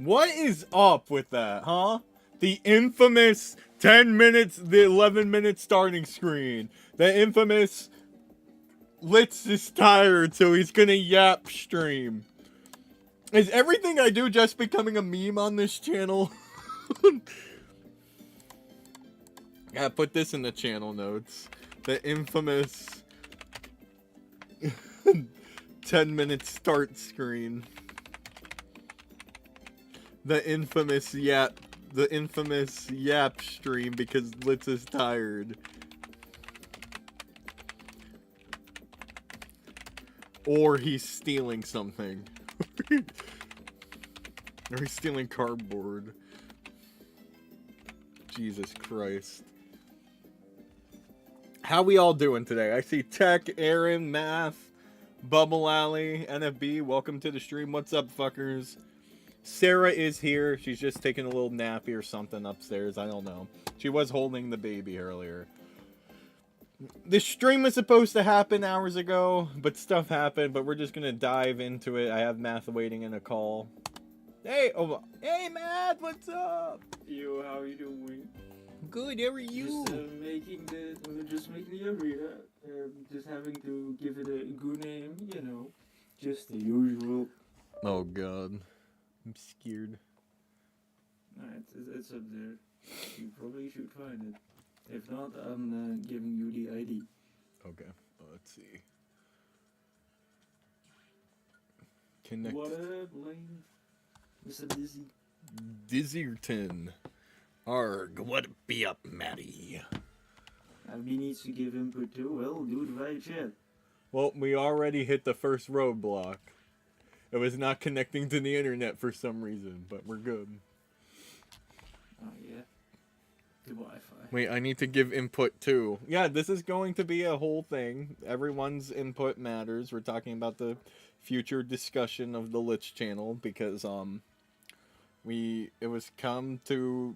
What is up with that, huh? The infamous 10 minutes, the 11-minute starting screen. The infamous Litz is tired, so he's gonna yap stream. Is everything I do just becoming a meme on this channel? Yeah, put this in the channel notes. The infamous 10-minute start screen. The infamous yap stream because Litz is tired. Or he's stealing something. Or he's stealing cardboard. Jesus Christ. How we all doing today? I see Tech, Aaron, Math, Bubble Alley, NFB. Welcome to the stream. What's up, fuckers? Sarah is here. She's just taking a little nappy or something upstairs. I don't know. She was holding the baby earlier. The stream was supposed to happen hours ago, but stuff happened. But we're just gonna dive into it. I have Math waiting in a call. Hey, hey, Math, what's up? Yo, how are you doing? Good. How are you? Just making the arena. Just having to give it a good name. You know, just the usual. Oh God, I'm scared. It's up there. You probably should find it. If not, I'm giving you the ID. Okay, let's see. Connect. What up, Lane? Mr. Dizzy. Dizzierton. Arg, what be up, Matty? He needs to give input too. Well, do it via chat. Well, we already hit the first roadblock. It was not connecting to the internet for some reason, but we're good. Oh, yeah. The Wi-Fi. Wait, I need to give input too. Yeah, this is going to be a whole thing. Everyone's input matters. We're talking about the future discussion of the Lich channel because it was come to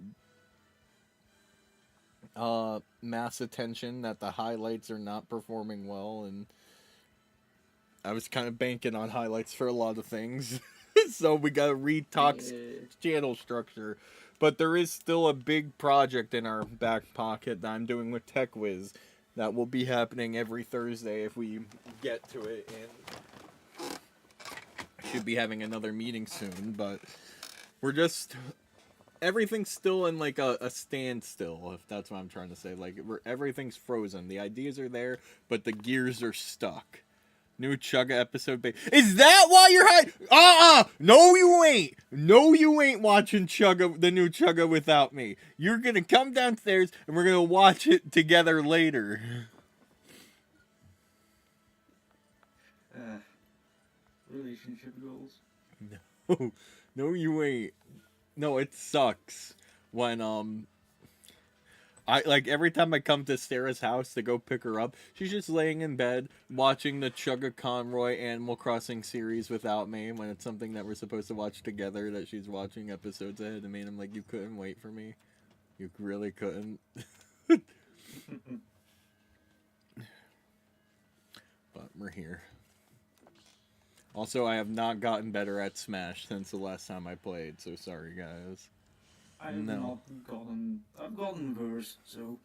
mass attention that the highlights are not performing well, and I was kind of banking on highlights for a lot of things. So we gotta retalk channel structure. But there is still a big project in our back pocket that I'm doing with TechWiz that will be happening every Thursday if we get to it, and I should be having another meeting soon, but we're just... Everything's still in like a standstill, if that's what I'm trying to say. Like, everything's frozen. The ideas are there, but the gears are stuck. New Chugga episode, is that why you're hiding? No, you ain't. No, you ain't watching Chugga, the new Chugga, without me. You're gonna come downstairs and we're gonna watch it together later. Relationship goals. No, you ain't. No, it sucks when every time I come to Sarah's house to go pick her up, she's just laying in bed watching the Chugga Conroy Animal Crossing series without me when it's something that we're supposed to watch together that she's watching episodes ahead of me. And I'm like, you couldn't wait for me? You really couldn't? But we're here. Also, I have not gotten better at Smash since the last time I played, so sorry, guys. I've gotten worse, so...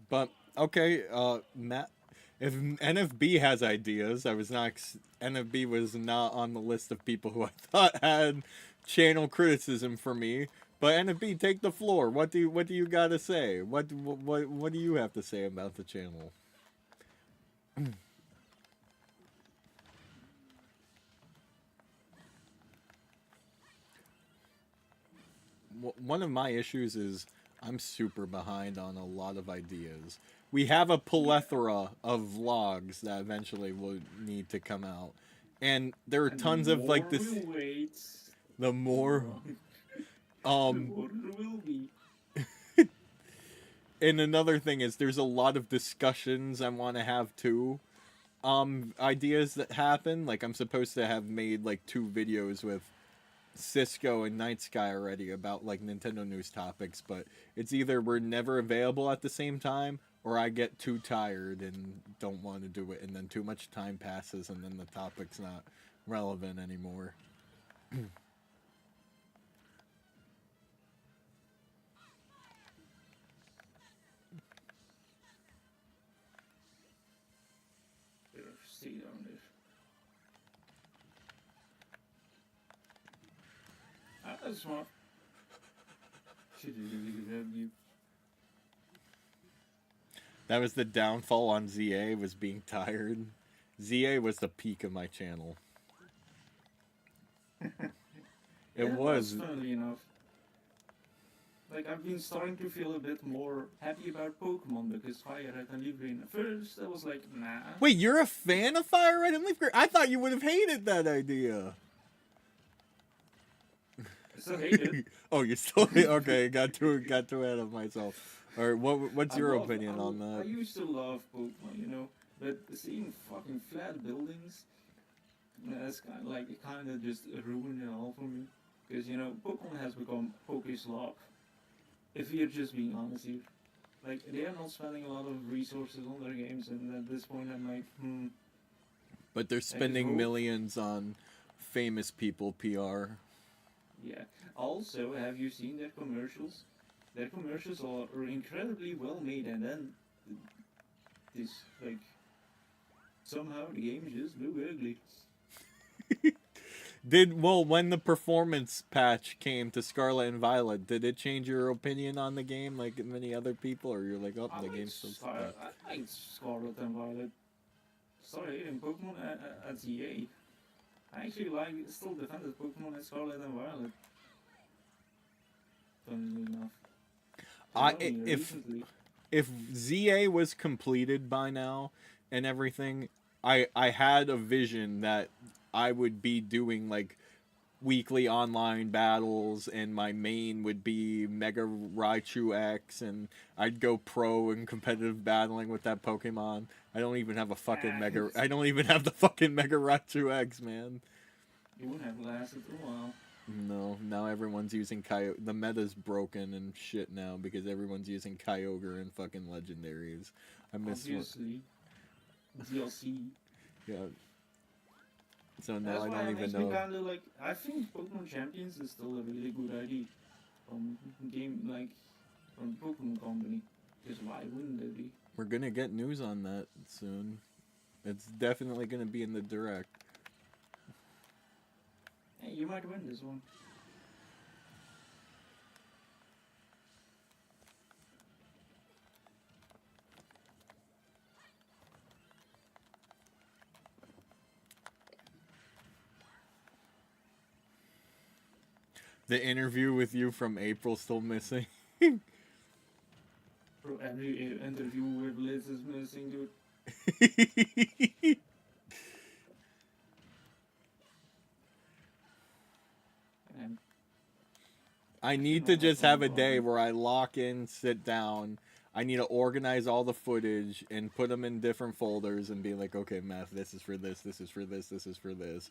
But, okay, Matt, if NFB has ideas, NFB was not on the list of people who I thought had channel criticism for me, but NFB, take the floor. What do you gotta say? What do you have to say about the channel? One of my issues is I'm super behind on a lot of ideas. We have a plethora of vlogs that eventually will need to come out. And there are tons of like this... The more... The more there will be. And another thing is there's a lot of discussions I want to have too. Ideas that happen. Like I'm supposed to have made like 2 videos with Cisco and Night Sky already about like Nintendo news topics, but it's either we're never available at the same time or I get too tired and don't want to do it, and then too much time passes and then the topic's not relevant anymore. Stay down there. That's smart. She did a really good review. That was the downfall on ZA, was being tired. ZA was the peak of my channel. It was. Funnily enough. Like, I've been starting to feel a bit more happy about Pokemon because Fire Red and Leaf Green. At first, I was like, nah. Wait, you're a fan of Fire Red and Leaf Green? I thought you would have hated that idea. I still hate it. Oh, you still okay? Got too ahead of myself. Or what's your opinion on that? I used to love Pokemon, you know, but seeing fucking flat buildings, that's kind of like, it kind of just ruined it all for me. Because, you know, Pokemon has become Pokeslop. If you're just being honest here. Like, they are not spending a lot of resources on their games, and at this point I'm like, But they're spending millions on famous people PR. Yeah. Also, have you seen their commercials? Their commercials are incredibly well made, and then this, like, somehow the game just look ugly. When the performance patch came to Scarlet and Violet, did it change your opinion on the game like many other people, or you're like, oh, the game's still stuck? I like Scarlet and Violet. Sorry, in Pokemon at EA. I actually still defended Pokemon at Scarlet and Violet. Funnily enough. If ZA was completed by now and everything, I had a vision that I would be doing like weekly online battles, and my main would be Mega Raichu X, and I'd go pro in competitive battling with that Pokemon. I don't even have a fucking I don't even have the fucking Mega Raichu X, man. You wouldn't have lasted a while. No, now everyone's using Kyogre. The meta's broken and shit now because everyone's using Kyogre and fucking legendaries. I miss Obviously. DLC. Yeah. So now I don't even know. Kinda like, I think Pokemon Champions is still a really good idea from from Pokemon Company. Because why wouldn't it be? We're gonna get news on that soon. It's definitely gonna be in the direct. Hey, you might win this one. The interview with you from April still missing. Bro, every interview with Liz is missing, dude. I need to just have a day where I lock in, sit down. I need to organize all the footage and put them in different folders and be like, okay, Matt, this is for this, this is for this, this is for this.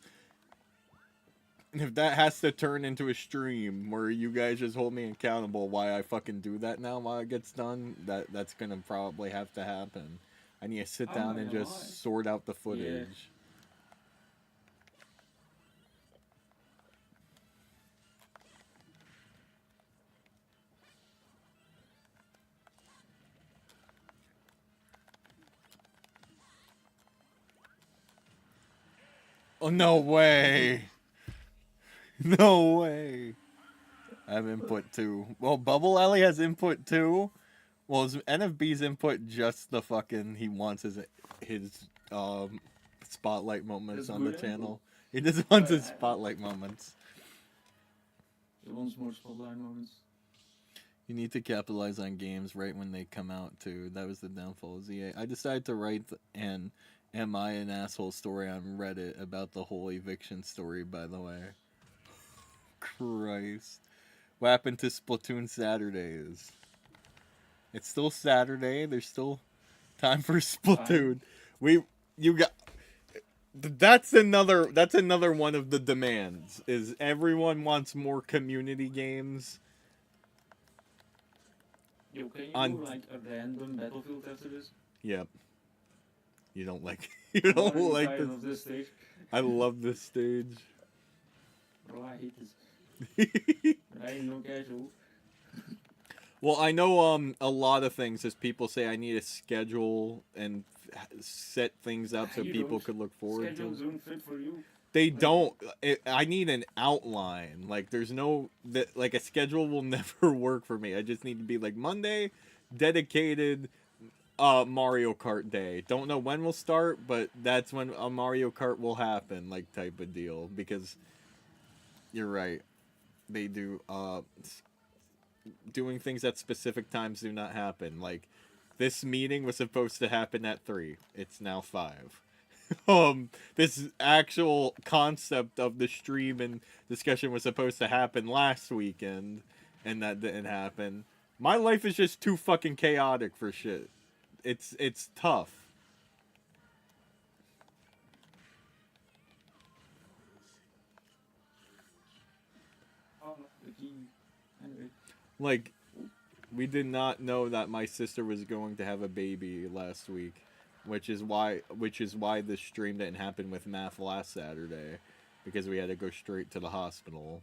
And if that has to turn into a stream where you guys just hold me accountable why I fucking do that now while it gets done, that's gonna probably have to happen. I need to sit down and just sort out the footage. Yeah. Oh, no way. No way. I have input too. Well, Bubble Alley has input too. Well, is NFB's input just the fucking, he wants his spotlight moments on the channel. He just wants his spotlight moments. He wants more spotlight moments. You need to capitalize on games right when they come out too. That was the downfall of ZA. I decided to write an Am I an Asshole story on Reddit about the whole eviction story, by the way. Christ. What happened to Splatoon Saturdays? It's still Saturday. There's still time for Splatoon. That's another one of the demands. Is everyone wants more community games. Yo, can you do like a random Battlefield after this? Yep. You don't like you I'm don't already like tired this. of this stage. I love this stage. Bro, I hate this. But I ain't no casual. Well, I know a lot of things as people say I need a schedule and set things up so You people don't. could look forward to Schedules 'em. don't fit for you. They Like, don't. I need an outline. Like there's no that like a schedule will never work for me. I just need to be like Monday, dedicated Mario Kart day. Don't know when we'll start, but that's when a Mario Kart will happen, like type of deal. Because you're right, they do doing things at specific times do not happen. Like this meeting was supposed to happen at 3. It's now 5. This actual concept of the stream and discussion was supposed to happen last weekend, and that didn't happen. My life is just too fucking chaotic for shit. It's tough. oh, the key. Anyway. Like we did not know that my sister was going to have a baby last week, which is why the stream didn't happen with math last Saturday, because we had to go straight to the hospital.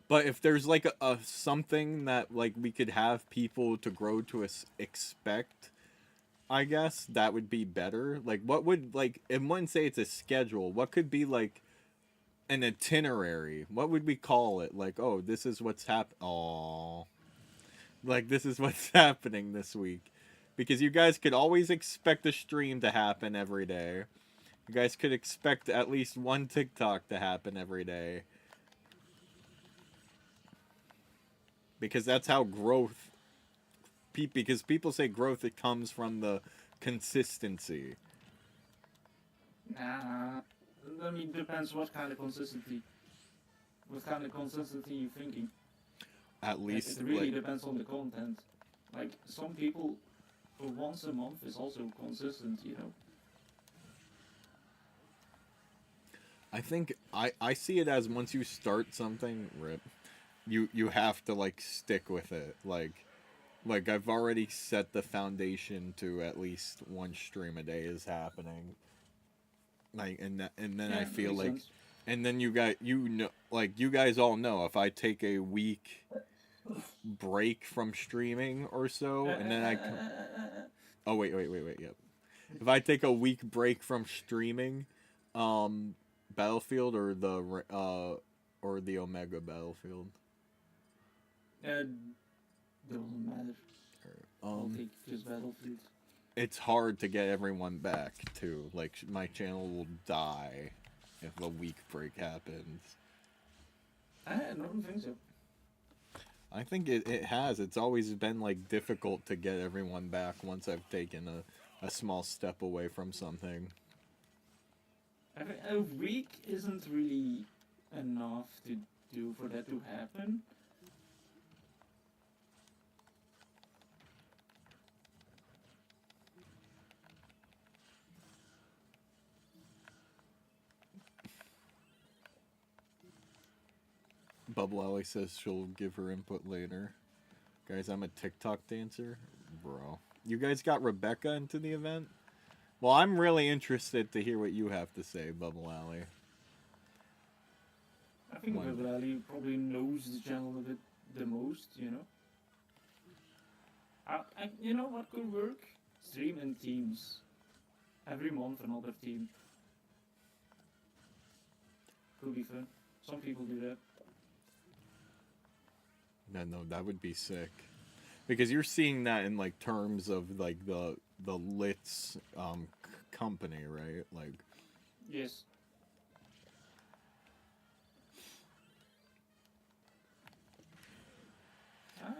But if there's like a something that like we could have people to grow to expect, I guess that would be better. Like what would like it wouldn't say it's a schedule. What could be like an itinerary? What would we call it? Like, oh, this is what's Oh, like this is what's happening this week. Because you guys could always expect a stream to happen every day. You guys could expect at least one TikTok to happen every day. Because that's how growth because people say growth it comes from the consistency. Nah. I mean, depends what kind of consistency. What kind of consistency you thinking? At Like, least it really like depends on the content. Like, some people, once a month is also consistent, you know? I think I see it as once you start something, rip, you have to like stick with it. Like I've already set the foundation to at least one stream a day is happening. Like and then Yeah, I that feel makes like sense. and then you know like you guys all know if I take a week break from streaming or so and then I come Oh wait. Yep. If I take a week break from streaming, um, Battlefield or the Omega Battlefield. Uh, doesn't matter. I'll Um, take just Battlefield. it's hard to get everyone back too. Like my channel will die if a week break happens. I don't think so. I think it has. It's always been like difficult to get everyone back once I've taken a small step away from something. I mean, a week isn't really enough to do for that to happen. Bubble Alley says she'll give her input later. Guys, I'm a TikTok dancer. Bro. You guys got Rebecca into the event? Well, I'm really interested to hear what you have to say, Bubble Alley. I think One day. Valley probably knows the channel a bit the most, you know? You know what could work? Stream in teams. Every month another team. Could be fun. Some people do that. No, that would be sick. Because you're seeing that in like terms of like the Litz company, right? Like Yes.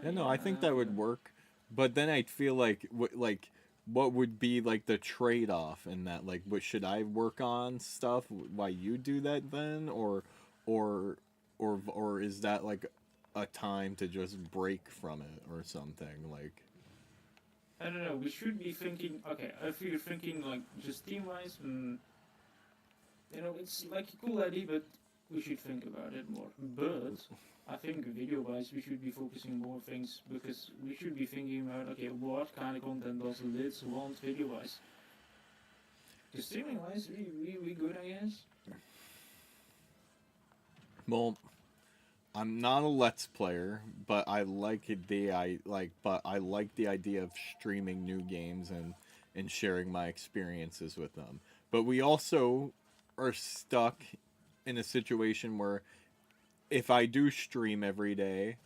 yeah, no, I think that would work. But then I'd feel like what would be like the trade-off in that? Like, what should I work on stuff while you do that then, or or is that like a time to just break from it or something? Like, I don't know, we should be thinking, okay, if you're thinking like just team-wise, you know, it's like a cool idea, but we should think about it more. But I think video-wise, we should be focusing more things because we should be thinking about, okay, what kind of content does Lids want video-wise? Because streaming-wise, we good, I guess. Well, I'm not a Let's Player, but I like the idea of streaming new games and sharing my experiences with them. But we also are stuck in a situation where if I do stream every day,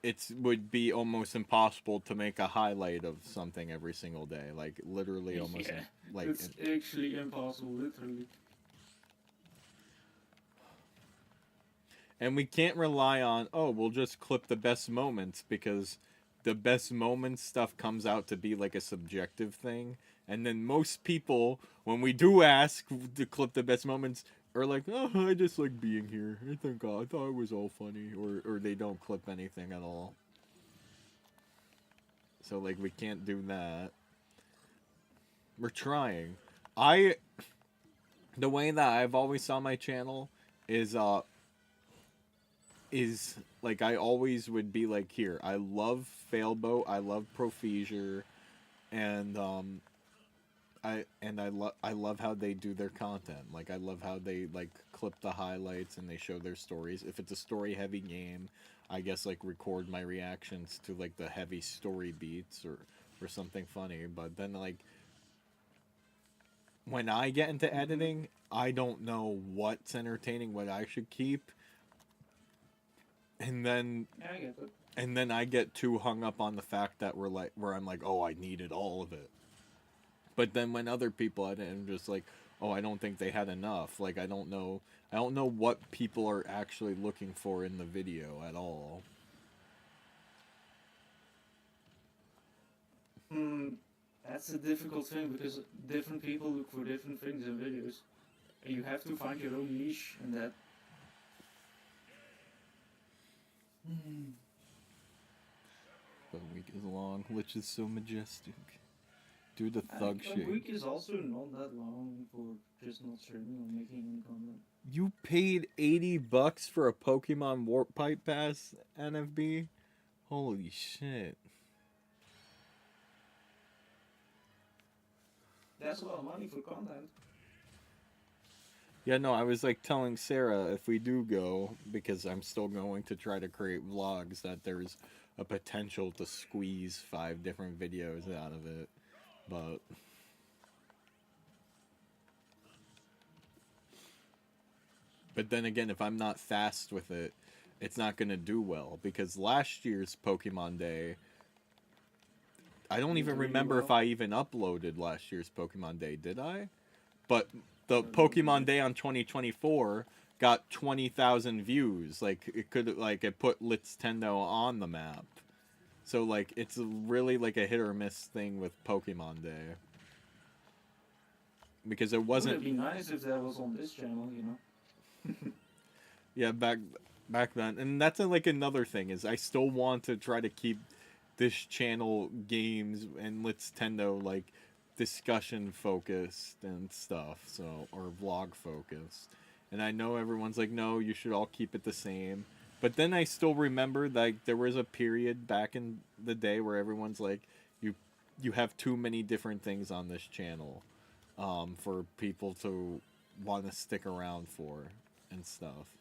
it would be almost impossible to make a highlight of something every single day. Like literally almost Yeah, like it's actually impossible, literally. and we can't rely on, oh, we'll just clip the best moments, because the best moments stuff comes out to be like a subjective thing. And then most people, when we do ask to clip the best moments, are like, oh, I just like being here. I thought it was all funny. Or they don't clip anything at all. So, like, we can't do that. We're trying. The way that I've always saw my channel is like I always would be like, here, I love Failboat, I love Profiger, and I love how they do their content. Like I love how they like clip the highlights and they show their stories. If it's a story heavy game, I guess like record my reactions to like the heavy story beats or something funny. But then like when I get into editing, I don't know what's entertaining, what I should keep, and then Yeah, I get it. and then I get too hung up on the fact that where I'm like, oh, I needed all of it. But then when other people edit, I'm just like, oh, I don't think they had enough. Like I don't know what people are actually looking for in the video at all. Hmm, that's a difficult thing because different people look for different things in videos. And you have to find your own niche in that. The week is long, which is so majestic. Do the I thug think a shit. week is also not that long for just not streaming or making any content. You paid $80 for a Pokemon Warp Pipe Pass, NFB? Holy shit. That's a lot of money for content. Yeah, no, I was like telling Sarah if we do go, because I'm still going to try to create vlogs, that there's a potential to squeeze 5 different videos out of it. But then again, if I'm not fast with it, it's not going to do well, because last year's Pokemon Day, I don't even remember if I even uploaded last year's Pokemon Day, did I? But the Pokemon Day on 2024 got 20,000 views. Like it put Litstendo on the map. So like it's really like a hit or miss thing with Pokemon Day. Because it wasn't. It would be nice if that was on this channel, you know. Yeah, back then, and that's like another thing is I still want to try to keep this channel games and Litstendo like discussion focused and stuff, so, or vlog focused. And I know everyone's like, no, you should all keep it the same. But then I still remember like there was a period back in the day where everyone's like, you have too many different things on this channel, for people to want to stick around for and stuff.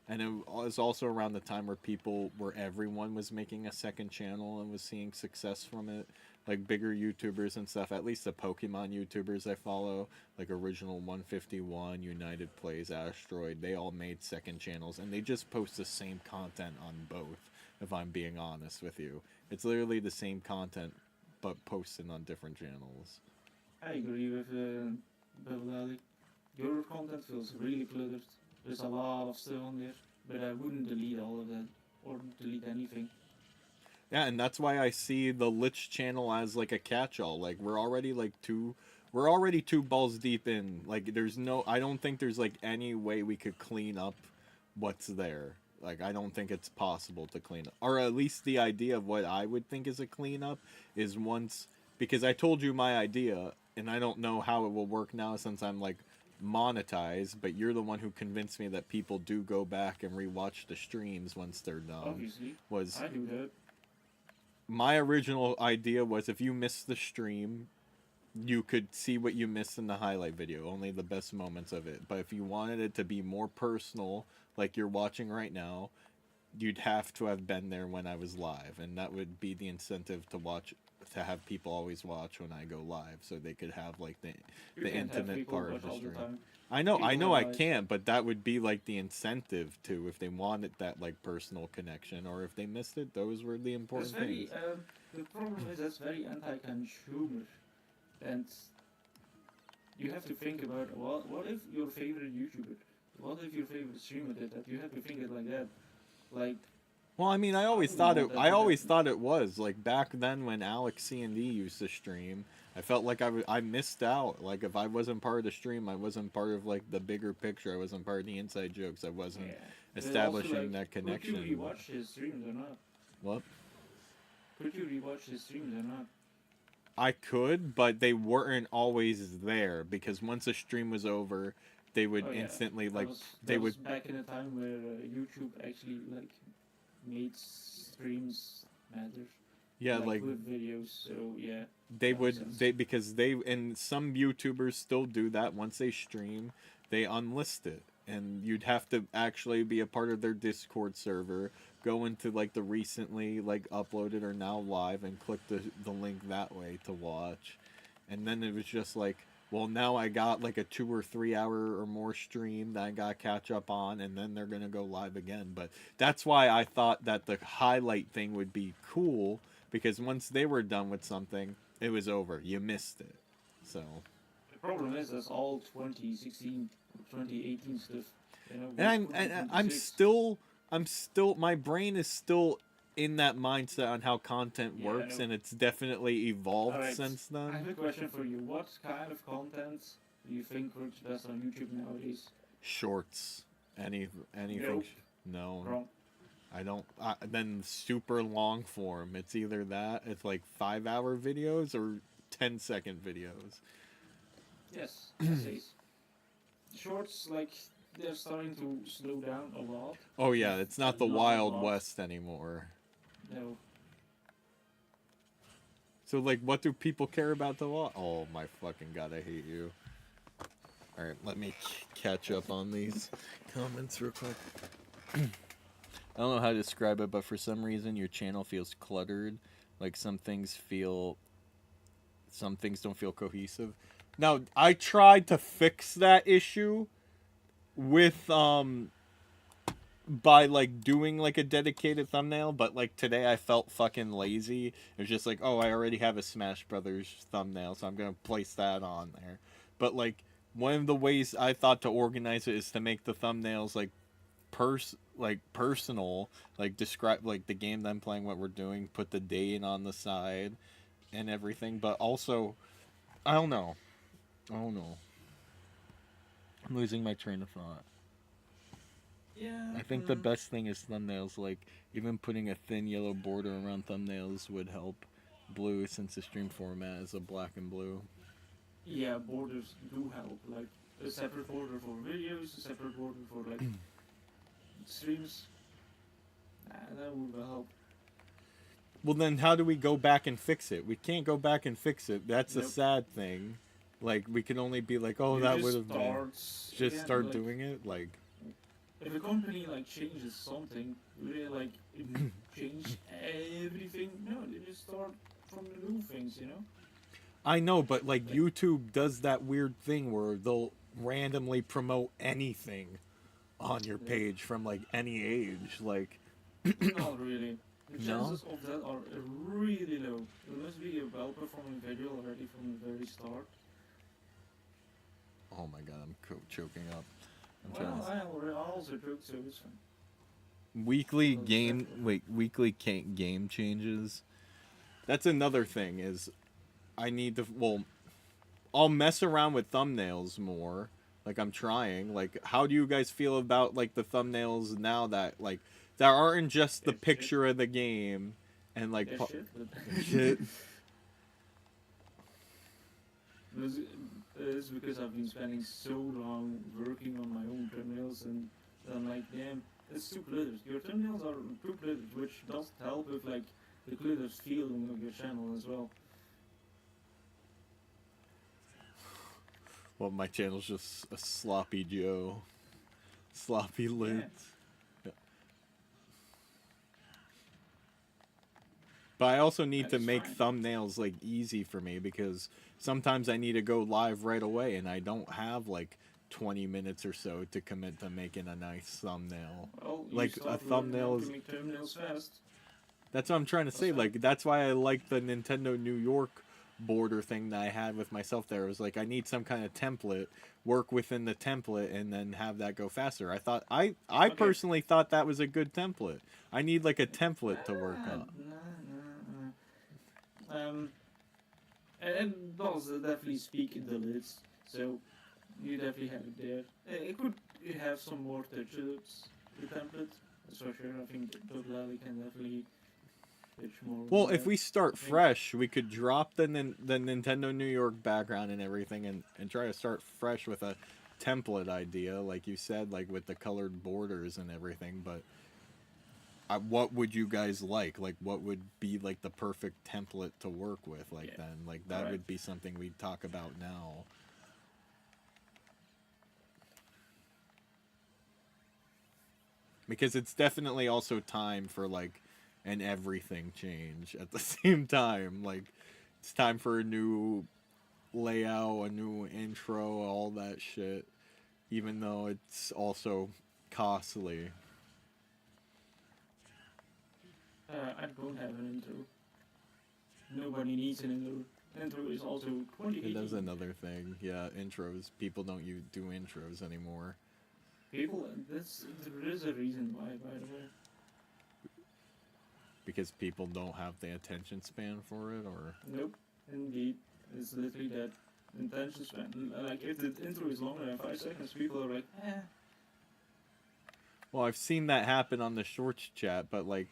And it was also around the time where everyone was making a second channel and was seeing success from it. Like bigger YouTubers and stuff, at least the Pokemon YouTubers I follow, like Original 151, United Plays, Asteroid, they all made second channels and they just post the same content on both, if I'm being honest with you. It's literally the same content, but posted on different channels. I agree with Bill. Your content feels really cluttered. There's a lot of stuff on there, but I wouldn't delete all of that or delete anything. Yeah, and that's why I see the Lich channel as like a catch-all. Like we're already two balls deep in. Like I don't think there's like any way we could clean up what's there. Like I don't think it's possible to clean up, or at least the idea of what I would think is a cleanup is once, because I told you my idea, and I don't know how it will work now since I'm like monetize, but you're the one who convinced me that people do go back and rewatch the streams once they're done. Obviously, Was I do that. my original idea was if you missed the stream, you could see what you missed in the highlight video, only the best moments of it. But if you wanted it to be more personal, like you're watching right now, you'd have to have been there when I was live, and that would be the incentive to watch, to have people always watch when I go live, so they could have like You the can't have intimate people part of watch the all stream. the time. I know People I are like- can't, but that would be like the incentive to, if they wanted that like personal connection, or if they missed it, those were the That's important very. things. The problem is that's very anti-consumer, and you have to think about what if your favorite YouTuber, what if your favorite streamer did that? You have to think it like that, like. Well, I mean, I always don't thought know it. that I would always happen. thought it was like back then when Alex C&D used to stream. I felt like I missed out. Like if I wasn't part of the stream, I wasn't part of like the bigger picture. I wasn't part of the inside jokes. I wasn't Yeah. But establishing also, like, that connection. Could you rewatch his streams or not? What? Could you rewatch his streams or not? I could, but they weren't always there because once a stream was over, they would Oh, yeah. instantly That like was, they that was would. back in a time where YouTube actually like made streams matter. Yeah, like with videos. So yeah. they that makes would sense. because they, and some YouTubers still do that. Once they stream, they unlist it, and you'd have to actually be a part of their Discord server, go into like the recently like uploaded or now live, and click the link that way to watch. And then it was just like, well, now I got like a 2 or 3 hour or more stream that I got to catch up on, and then they're gonna go live again. But that's why I thought that the highlight thing would be cool, because once they were done with something, it was over. You missed it. So. The problem is that's all 2016, 2018 stuff. You know, And we're I'm 2026. still my brain is still in that mindset on how content Yeah, I works, know. and it's definitely evolved Alright, since I then. have a question for you. What kind of content do you think works best on YouTube nowadays? Shorts, anything. Nope. No, Wrong. I don't. Then super long form. It's either that. It's like 5-hour videos or 10-second videos. Yes, essays. Shorts, like, they're starting to slow down a lot. Oh yeah, it's not the Not a Wild lot. West anymore. No. So like, what do people care about the law? Oh my fucking god, I hate you. All right, let me catch up on these comments real quick. I don't know how to describe it, but for some reason your channel feels cluttered. Like some things don't feel cohesive. Now, I tried to fix that issue with by like doing like a dedicated thumbnail, but like today I felt fucking lazy. It was just like, oh, I already have a Smash Brothers thumbnail, so I'm gonna place that on there. But like one of the ways I thought to organize it is to make the thumbnails like personal, like describe like the game that I'm playing, what we're doing, put the date on the side and everything, but also I don't know. I'm losing my train of thought. Yeah. I think the best thing is thumbnails. Like, even putting a thin yellow border around thumbnails would help. Blue, since the stream format is a black and blue. Yeah, borders do help. Like, a separate border for videos, a separate border for, like, streams. That would help. Well, then how do we go back and fix it? We can't go back and fix it. That's a Nope. sad thing. Like, we can only be like, oh, You that just would have been. start Just again, start like, doing it? Like, if a company like changes something, do they like change everything? No, they just start from the new things, you know? I know, but like YouTube does that weird thing where they'll randomly promote anything on your page from like any age. Like, Not really. The No? chances of that are really low. There must be a well-performing video already from the very start. oh my god, I'm choking up. I'm Well, trying to... I also joked, so it's fine. Weekly Well, game, definitely. wait, weekly game changes. That's another thing is I need to, well, I'll mess around with thumbnails more. Like I'm trying. Like, how do you guys feel about like the thumbnails now that like that aren't just the It's shit. picture of the game and like Yeah, shit, but shit. There's, is because I've been spending so long working on my own thumbnails, and I'm like, damn, it's too cluttered. Your thumbnails are too cluttered, which does help with like the cluttered feeling of your channel as well. Well, my channel's just a sloppy Joe. Sloppy lids. Yeah. But I also need to That's make fine. thumbnails like easy for me because sometimes I need to go live right away and I don't have like 20 minutes or so to commit to making a nice thumbnail. Well, you Like a start learning how thumbnail to is, make thumbnails fast. that's what I'm trying to That's say. fine. Like that's why I like the Nintendo New York border thing that I had with myself there. It was like I need some kind of template, work within the template and then have that go faster. I Okay. personally thought that was a good template. I need like a template to work Ah, on. and does definitely speak in the lids, so you definitely have it there. It could have some more touch-ups, the template, that's for sure. I think Toglali can definitely touch more Well, on if that. we start I think, fresh, we could drop the Nintendo New York background and everything and try to start fresh with a template idea, like you said, like with the colored borders and everything. But what would you guys like? Like, what would be like the perfect template to work with? Like, yeah, then, like that alright. would be something we'd talk about now. Because it's definitely also time for like an everything change at the same time. Like, it's time for a new layout, a new intro, all that shit. Even though it's also costly. I don't have an intro. Nobody needs an intro. Intro is also And that's 2018. another thing. Yeah, intros. People don't do intros anymore. People, there is a reason why, by the way. Because people don't have the attention span for it, or Nope, indeed. It's literally that intention span. Like, if the intro is longer than 5 seconds, people are like, eh. well, I've seen that happen on the shorts chat, but like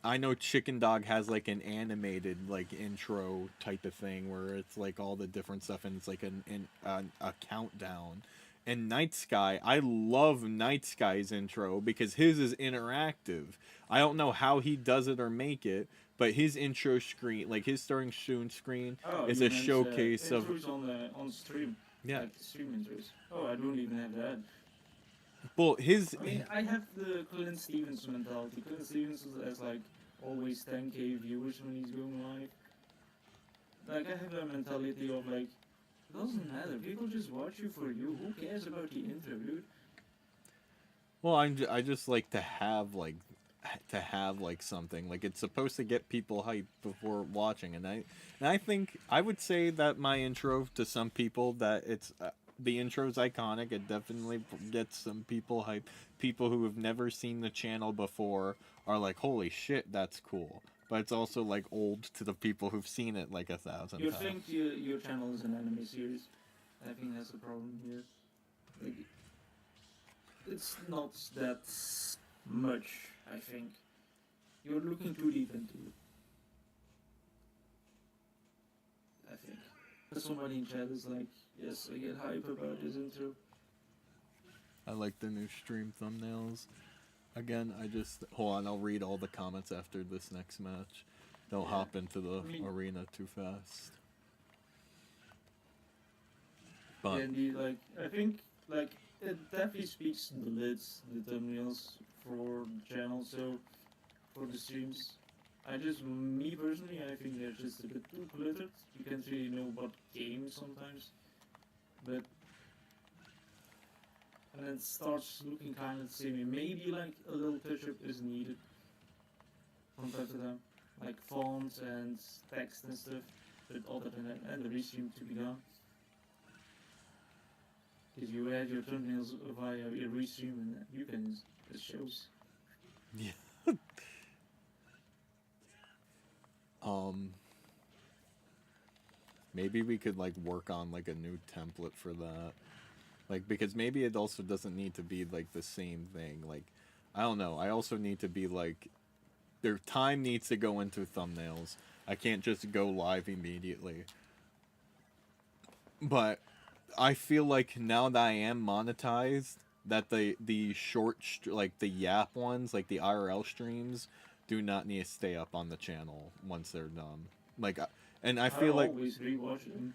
I know Chicken Dog has like an animated like intro type of thing where it's like all the different stuff and it's like a countdown. And Night Sky, I love Night Sky's intro because his is interactive. I don't know how he does it or make it, but his intro screen, like his starting soon screen, Oh, is you a meant showcase of intros on stream. yeah. Like, stream intros. Oh, I don't even have that. Well, his I mean, I have the Clint Stevens mentality. Clint Stevens has, like, always 10k viewers when he's going live. Like, I have a mentality of, like, it doesn't matter. People just watch you for you. Who cares about the intro, dude? well, I just like to have like something like it's supposed to get people hyped before watching, and I think I would say that my intro to some people that it's the intro's iconic. It definitely gets some people hyped. People who have never seen the channel before are like, "Holy shit, that's cool." But it's also like old to the people who've seen it like 1,000 You times. think your channel is an anime series? I think that's the problem here. Like, it's not that much, I think. You're looking too deep into it, I think. Somebody in chat is like, yes, I get hype about this intro. I like the new stream thumbnails. Again, I just hold on. I'll read all the comments after this next match. Don't Yeah. hop into the I mean, arena too fast. But yeah, indeed, like, I think, like, it definitely speaks to the lids, the thumbnails for the channel, so, for the streams. Me personally, I think they're just a bit too cluttered. You can't really know what game sometimes. But, and it starts looking kind of the same. Maybe, like, a little touch-up is needed from time to time. Like fonts and text and stuff. But other than that, and the restream to be done. Because you add your thumbnails via your restream and you can, it shows. yeah. Maybe we could like work on like a new template for that. Like because maybe it also doesn't need to be like the same thing. Like I don't know. I also need to be like their time needs to go into thumbnails. I can't just go live immediately. But I feel like now that I am monetized, that the like the Yap ones, like the IRL streams, do not need to stay up on the channel once they're done. Like, and I I feel like, always rewatch them.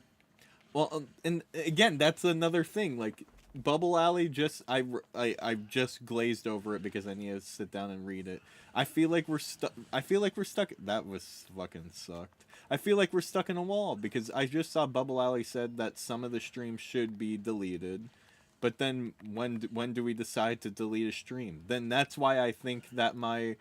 well, and again, that's another thing. Like Bubble Alley, I just glazed over it because I need to sit down and read it. I feel like we're stuck. I feel like we're stuck. That was fucking sucked. I feel like we're stuck in a wall because I just saw Bubble Alley said that some of the streams should be deleted, but then when do we decide to delete a stream? Then that's why I think that my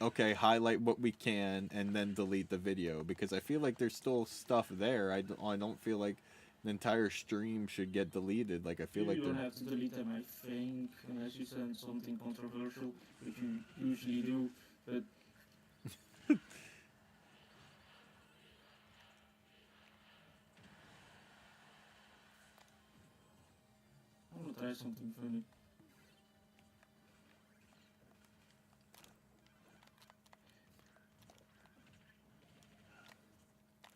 okay, highlight what we can and then delete the video because I feel like there's still stuff there. I don't feel like the entire stream should get deleted. Like I feel You like don't have to delete them, I think, unless you send something controversial, which you usually do. But I'm gonna try something funny.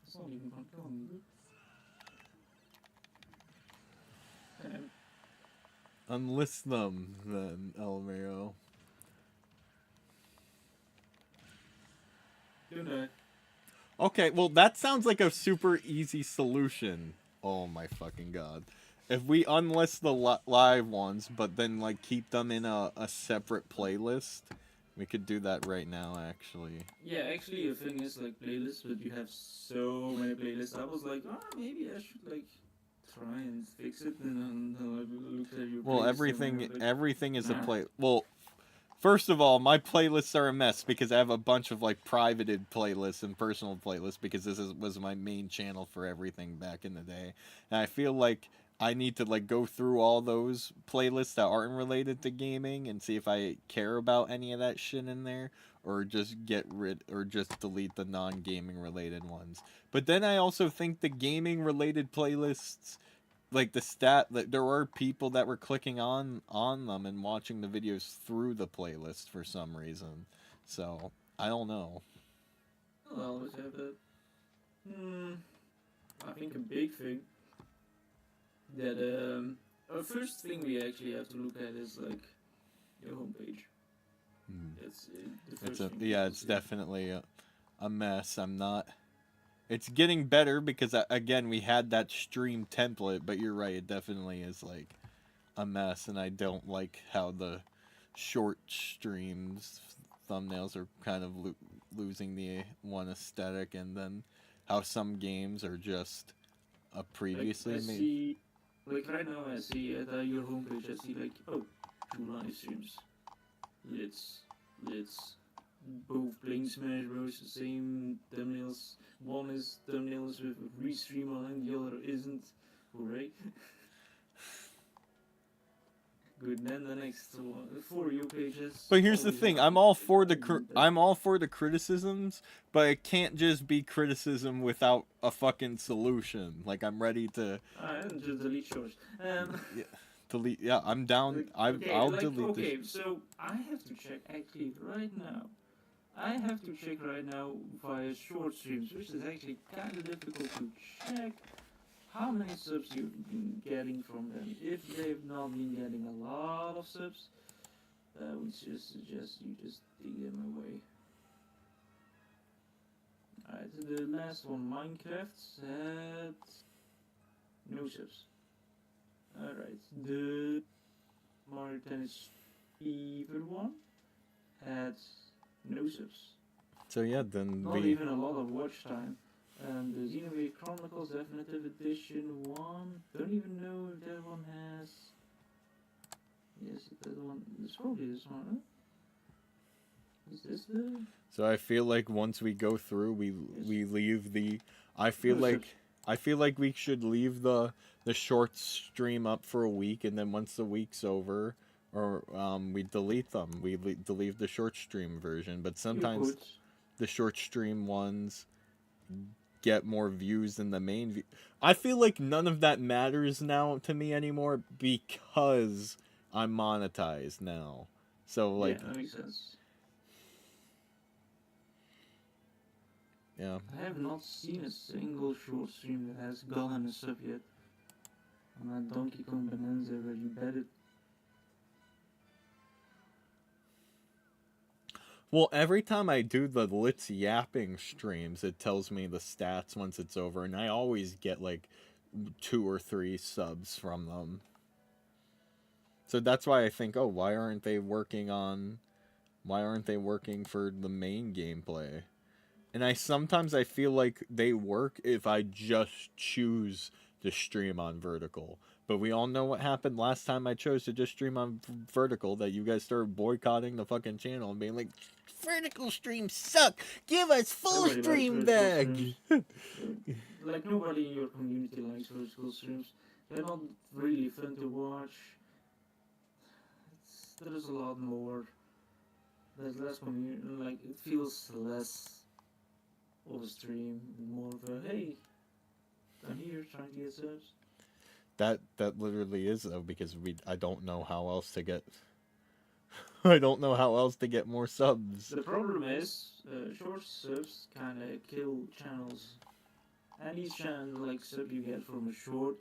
It's not even gonna come. unlist them then, Elmero. Do that. Okay, well that sounds like a super easy solution. Oh my fucking god. If we unlist the live ones, but then like keep them in a separate playlist, we could do that right now actually. Yeah, actually, the thing is like playlists, but you have so many playlists. I was like, maybe I should like try and fix it, and then I looked at your Well, playlist and I was like, everything is a nah. play. Well, first of all, my playlists are a mess because I have a bunch of like privated playlists and personal playlists because was my main channel for everything back in the day. And I feel like I need to like go through all those playlists that aren't related to gaming and see if I care about any of that shit in there or just get rid or just delete the non-gaming related ones. But then I also think the gaming related playlists like the stat that there were people that were clicking on them and watching the videos through the playlist for some reason. So I don't know. I'll always have that. Hmm. I think a big thing that first thing we actually have to look at is like your homepage. That's the first It's a thing. yeah, it's definitely a mess. I'm not. It's getting better because again we had that stream template, but you're right. It definitely is like a mess, and I don't like how the short streams thumbnails are kind of losing the one aesthetic, and then how some games are just a previously like, I made. see, like right now I see at your homepage I see like 2 live streams. Let's both playing Smash Bros. The same thumbnails. One is thumbnails with a restream on it, the other isn't. Hooray! Good. And then the next one, For You pages. But here's the thing: I'm all for the criticisms, but it can't just be criticism without a fucking solution. Like I'm ready to. And just delete shorts. Yeah, delete. Yeah, I'm down. I'll delete. Okay, so I have to check actually right now. I have to check right now via short streams, which is actually kind of difficult to check how many subs you've been getting from them. If they've not been getting a lot of subs, I would just suggest you just dig them away. Alright, the last one, Minecraft, had no subs. Alright, the Mario Tennis Fever one had no subs. So yeah, then Not even a lot of watch time. And the Xenoblade Chronicles Definitive Edition 1, don't even know if that one has... Yes, that one, it's probably this one, huh? Is this the... So I feel like once we go through, we leave the. I feel like we should leave the short stream up for a week, and then once the week's over, or we delete them. We delete the short stream version, but sometimes the short stream ones get more views than the main view. I feel like none of that matters now to me anymore because I'm monetized now. So like, yeah, that makes sense. Yeah. I have not seen a single short stream that has gotten a sub yet. I'm at Donkey Kong Bonanza where you bet it. Well, every time I do the Let's Yapping streams, it tells me the stats once it's over, and I always get like 2 or 3 subs from them. So that's why I think, oh, why aren't they working for the main gameplay? And I feel like they work if I just choose to stream on vertical. But we all know what happened last time I chose to just stream on vertical, that you guys started boycotting the fucking channel and being like, vertical streams suck. Give us full Nobody likes stream vertical back. streams. Like nobody in your community likes vertical streams. They're not really fun to watch. There's a lot more. There's less community. Like it feels less of a stream, more of a hey, I'm here trying to get subs. That literally is though, because I don't know how else to get I don't know how else to get more subs. The problem is, short subs kind of kill channels. Any channel like sub you get from a short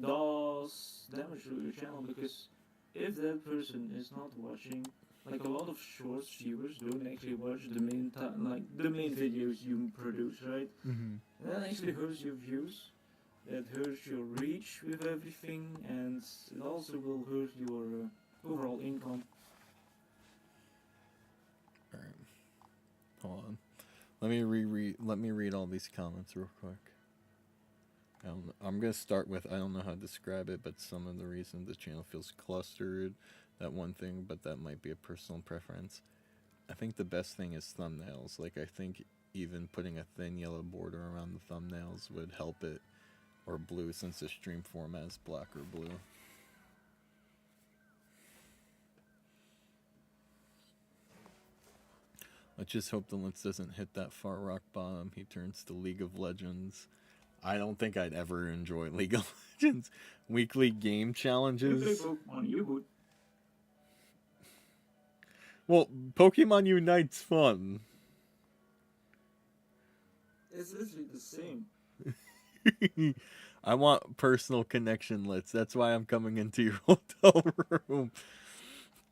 does damage to your channel, because if that person is not watching, like a lot of short viewers don't actually watch the main the main videos you produce, right? Mm-hmm. That actually hurts your views. That hurts your reach with everything, and it also will hurt your overall income. All right, hold on. Let me read all these comments real quick. I'm gonna start with, I don't know how to describe it, but some of the reasons the channel feels clustered. That one thing, but that might be a personal preference. I think the best thing is thumbnails. Like, I think even putting a thin yellow border around the thumbnails would help it, or blue, since the stream format is black or blue. Let's just hope the Lynx doesn't hit that far rock bottom. He turns to League of Legends. I don't think I'd ever enjoy League of Legends. Weekly game challenges. You play Pokemon, you would. Well, Pokemon Unite's fun. It's literally the same. I want personal connection lists. That's why I'm coming into your hotel room.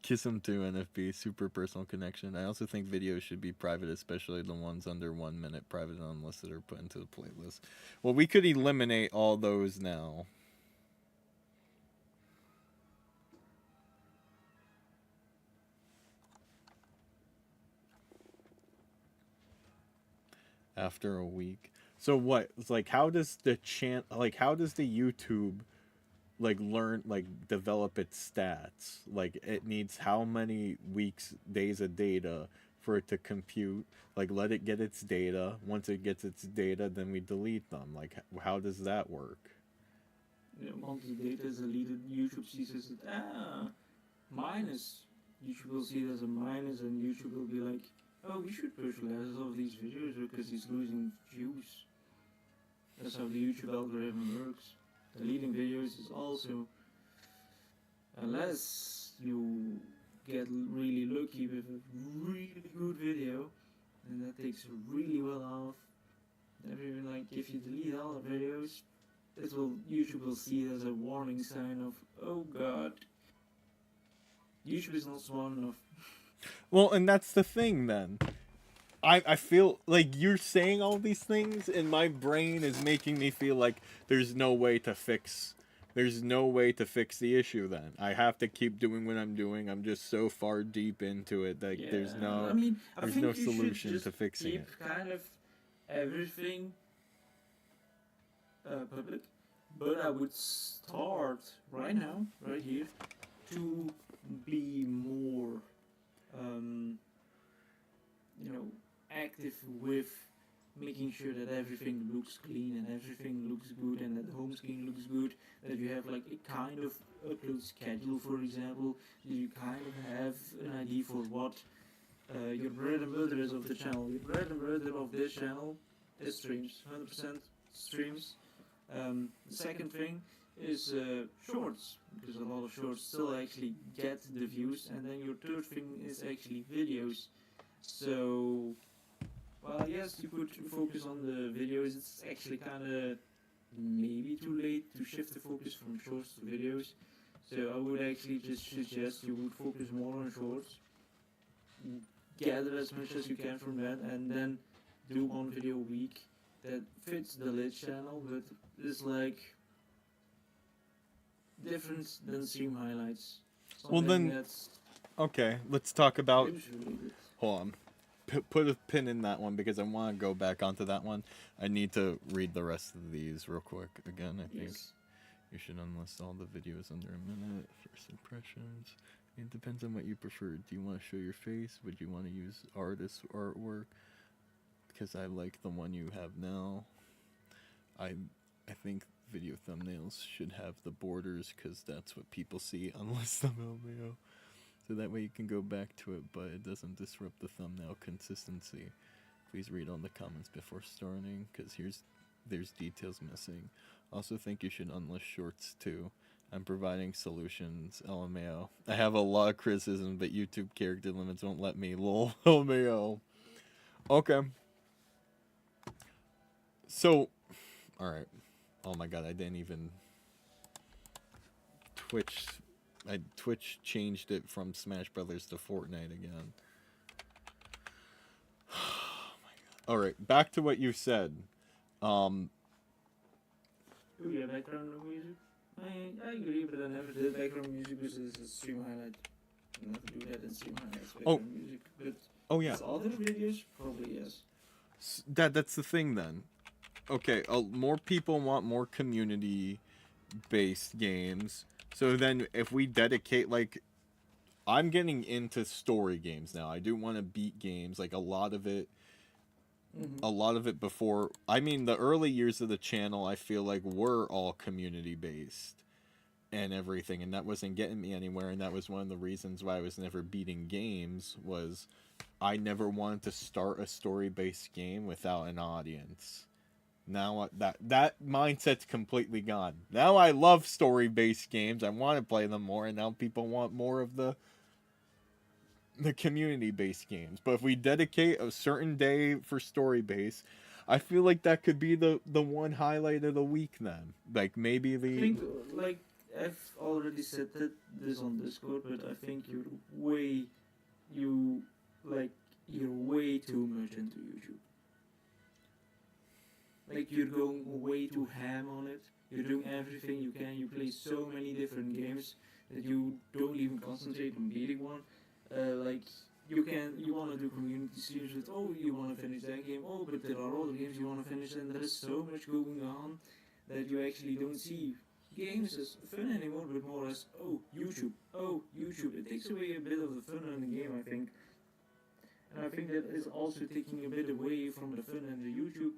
Kiss him to NFB, super personal connection. I also think videos should be private, especially the ones under 1 minute, private and unlisted, or put into the playlist. Well, we could eliminate all those now. After a week. So what? It's like, how does the how does the YouTube develop its stats? Like, it needs how many days of data for it to compute? Like, let it get its data. Once it gets its data, then we delete them. Like, how does that work? Once the data is deleted, YouTube sees it, minus. YouTube will see it as a minus, and YouTube will be like, oh, we should push less of these videos because he's losing views. That's how the YouTube algorithm works. Deleting videos is also, unless you get really lucky with a really good video, and that takes really well off. Even like if you delete all the videos, YouTube will see it as a warning sign of, oh god, YouTube is not smart enough. Well, and that's the thing then. I feel like you're saying all these things, and my brain is making me feel like there's no way to fix the issue. Then I have to keep doing what I'm doing. I'm just so far deep into it that there's no solution to fixing it. Kind of everything public, but I would start right now, right here, to be more active with making sure that everything looks clean and everything looks good, and that the home screen looks good, that you have like a kind of upload schedule, for example, that you kind of have an idea for what your bread and butter is of the channel. Your bread and butter of this channel is streams, 100% streams. The second thing is shorts, because a lot of shorts still actually get the views, and then your third thing is actually videos. So, well, yes, you could focus on the videos. It's actually kind of maybe too late to shift the focus from shorts to videos. So I would actually just suggest you would focus more on shorts, gather as much as you can from that, and then do one video a week that fits the lit channel, but is like different than stream highlights. Well, Something then, that's okay, let's talk about. news related. Hold on. Put a pin in that one because I want to go back onto that one. I need to read the rest of these real quick again. I think Yes. you should unlist all the videos under a minute. First impressions. It depends on what you prefer. Do you want to show your face? Would you want to use artist artwork? Because I like the one you have now. I think video thumbnails should have the borders because that's what people see unless the thumbnail. So that way you can go back to it, but it doesn't disrupt the thumbnail consistency. Please read all the comments before starting, because there's details missing. Also think you should unlist shorts too. I'm providing solutions, LMAO. I have a lot of criticism, but YouTube character limits won't let me, lol, LMAO. Okay. So, alright. Oh my god, I didn't even... Twitch changed it from Smash Brothers to Fortnite again. Oh my god. Alright, back to what you said. Oh yeah, background music. I agree, but I never did background music because it's a stream highlight. I never do that in stream highlights. Background music, but Oh yeah. with other videos, probably yes. That's the thing then. Okay, more people want more community-based games. So then if we dedicate, like, I'm getting into story games now. I do want to beat games, like a lot of it before. I mean, the early years of the channel, I feel like were all community-based and everything, and that wasn't getting me anywhere, and that was one of the reasons why I was never beating games, was I never wanted to start a story-based game without an audience. Now that mindset's completely gone. Now I love story-based games. I want to play them more, and now people want more of the community-based games. But if we dedicate a certain day for story-based, I feel like that could be the one highlight of the week then. Like maybe I the think, like, I've already said this on Discord, but I think you're way too much into YouTube. Like, you're going way too ham on it. You're doing everything you can. You play so many different games that you don't even concentrate on beating one. Like, you want to do community streams with, oh, you want to finish that game, oh, but there are other games you want to finish, and there is so much going on that you actually don't see games as fun anymore, but more as, oh, YouTube. It takes away a bit of the fun in the game, I think. And I think that is also taking a bit away from the fun in the YouTube.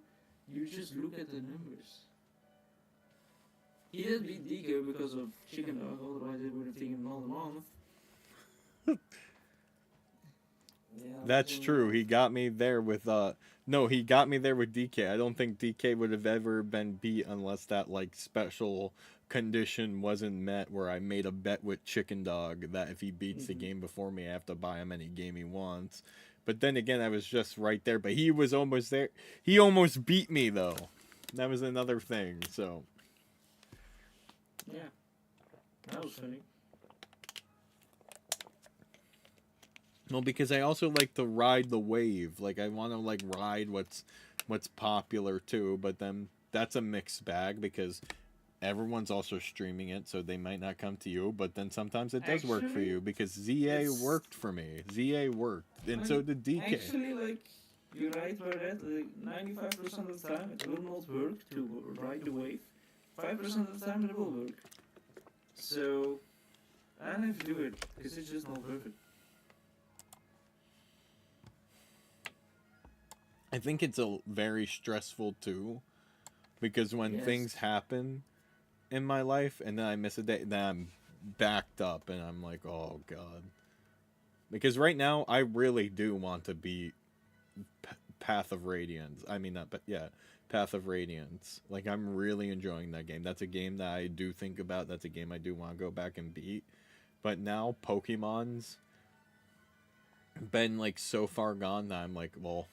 You just look at the numbers. He did beat DK because of Chicken Dog, otherwise it would have taken him all a month. Yeah, That's true. He got me there with he got me there with DK. I don't think DK would have ever been beat unless that like special condition wasn't met where I made a bet with Chicken Dog that if he beats the game before me, I have to buy him any game he wants. But then again, I was just right there. But he was almost there. He almost beat me though. That was another thing. So yeah, that was funny. well, because I also like to ride the wave. Like I want to like ride what's popular too. But then that's a mixed bag because everyone's also streaming it, so they might not come to you. But then sometimes it does work for you because ZA worked for me. ZA worked, and so did DK. Actually, like, you're right about that. Like, 95% of the time it will not work to ride the wave. 5% of the time it will work. So I don't have to do it because it's just not perfect. I think it's a very stressful too, because when things happen in my life and then I miss a day, then I'm backed up and I'm like, oh god. Because right now I really do want to be Path of Radiance. I mean, not, but yeah, Path of Radiance. Like I'm really enjoying that game. That's a game that I do think about. That's a game I do want to go back and beat. But now Pokemon's been like so far gone that I'm like, well,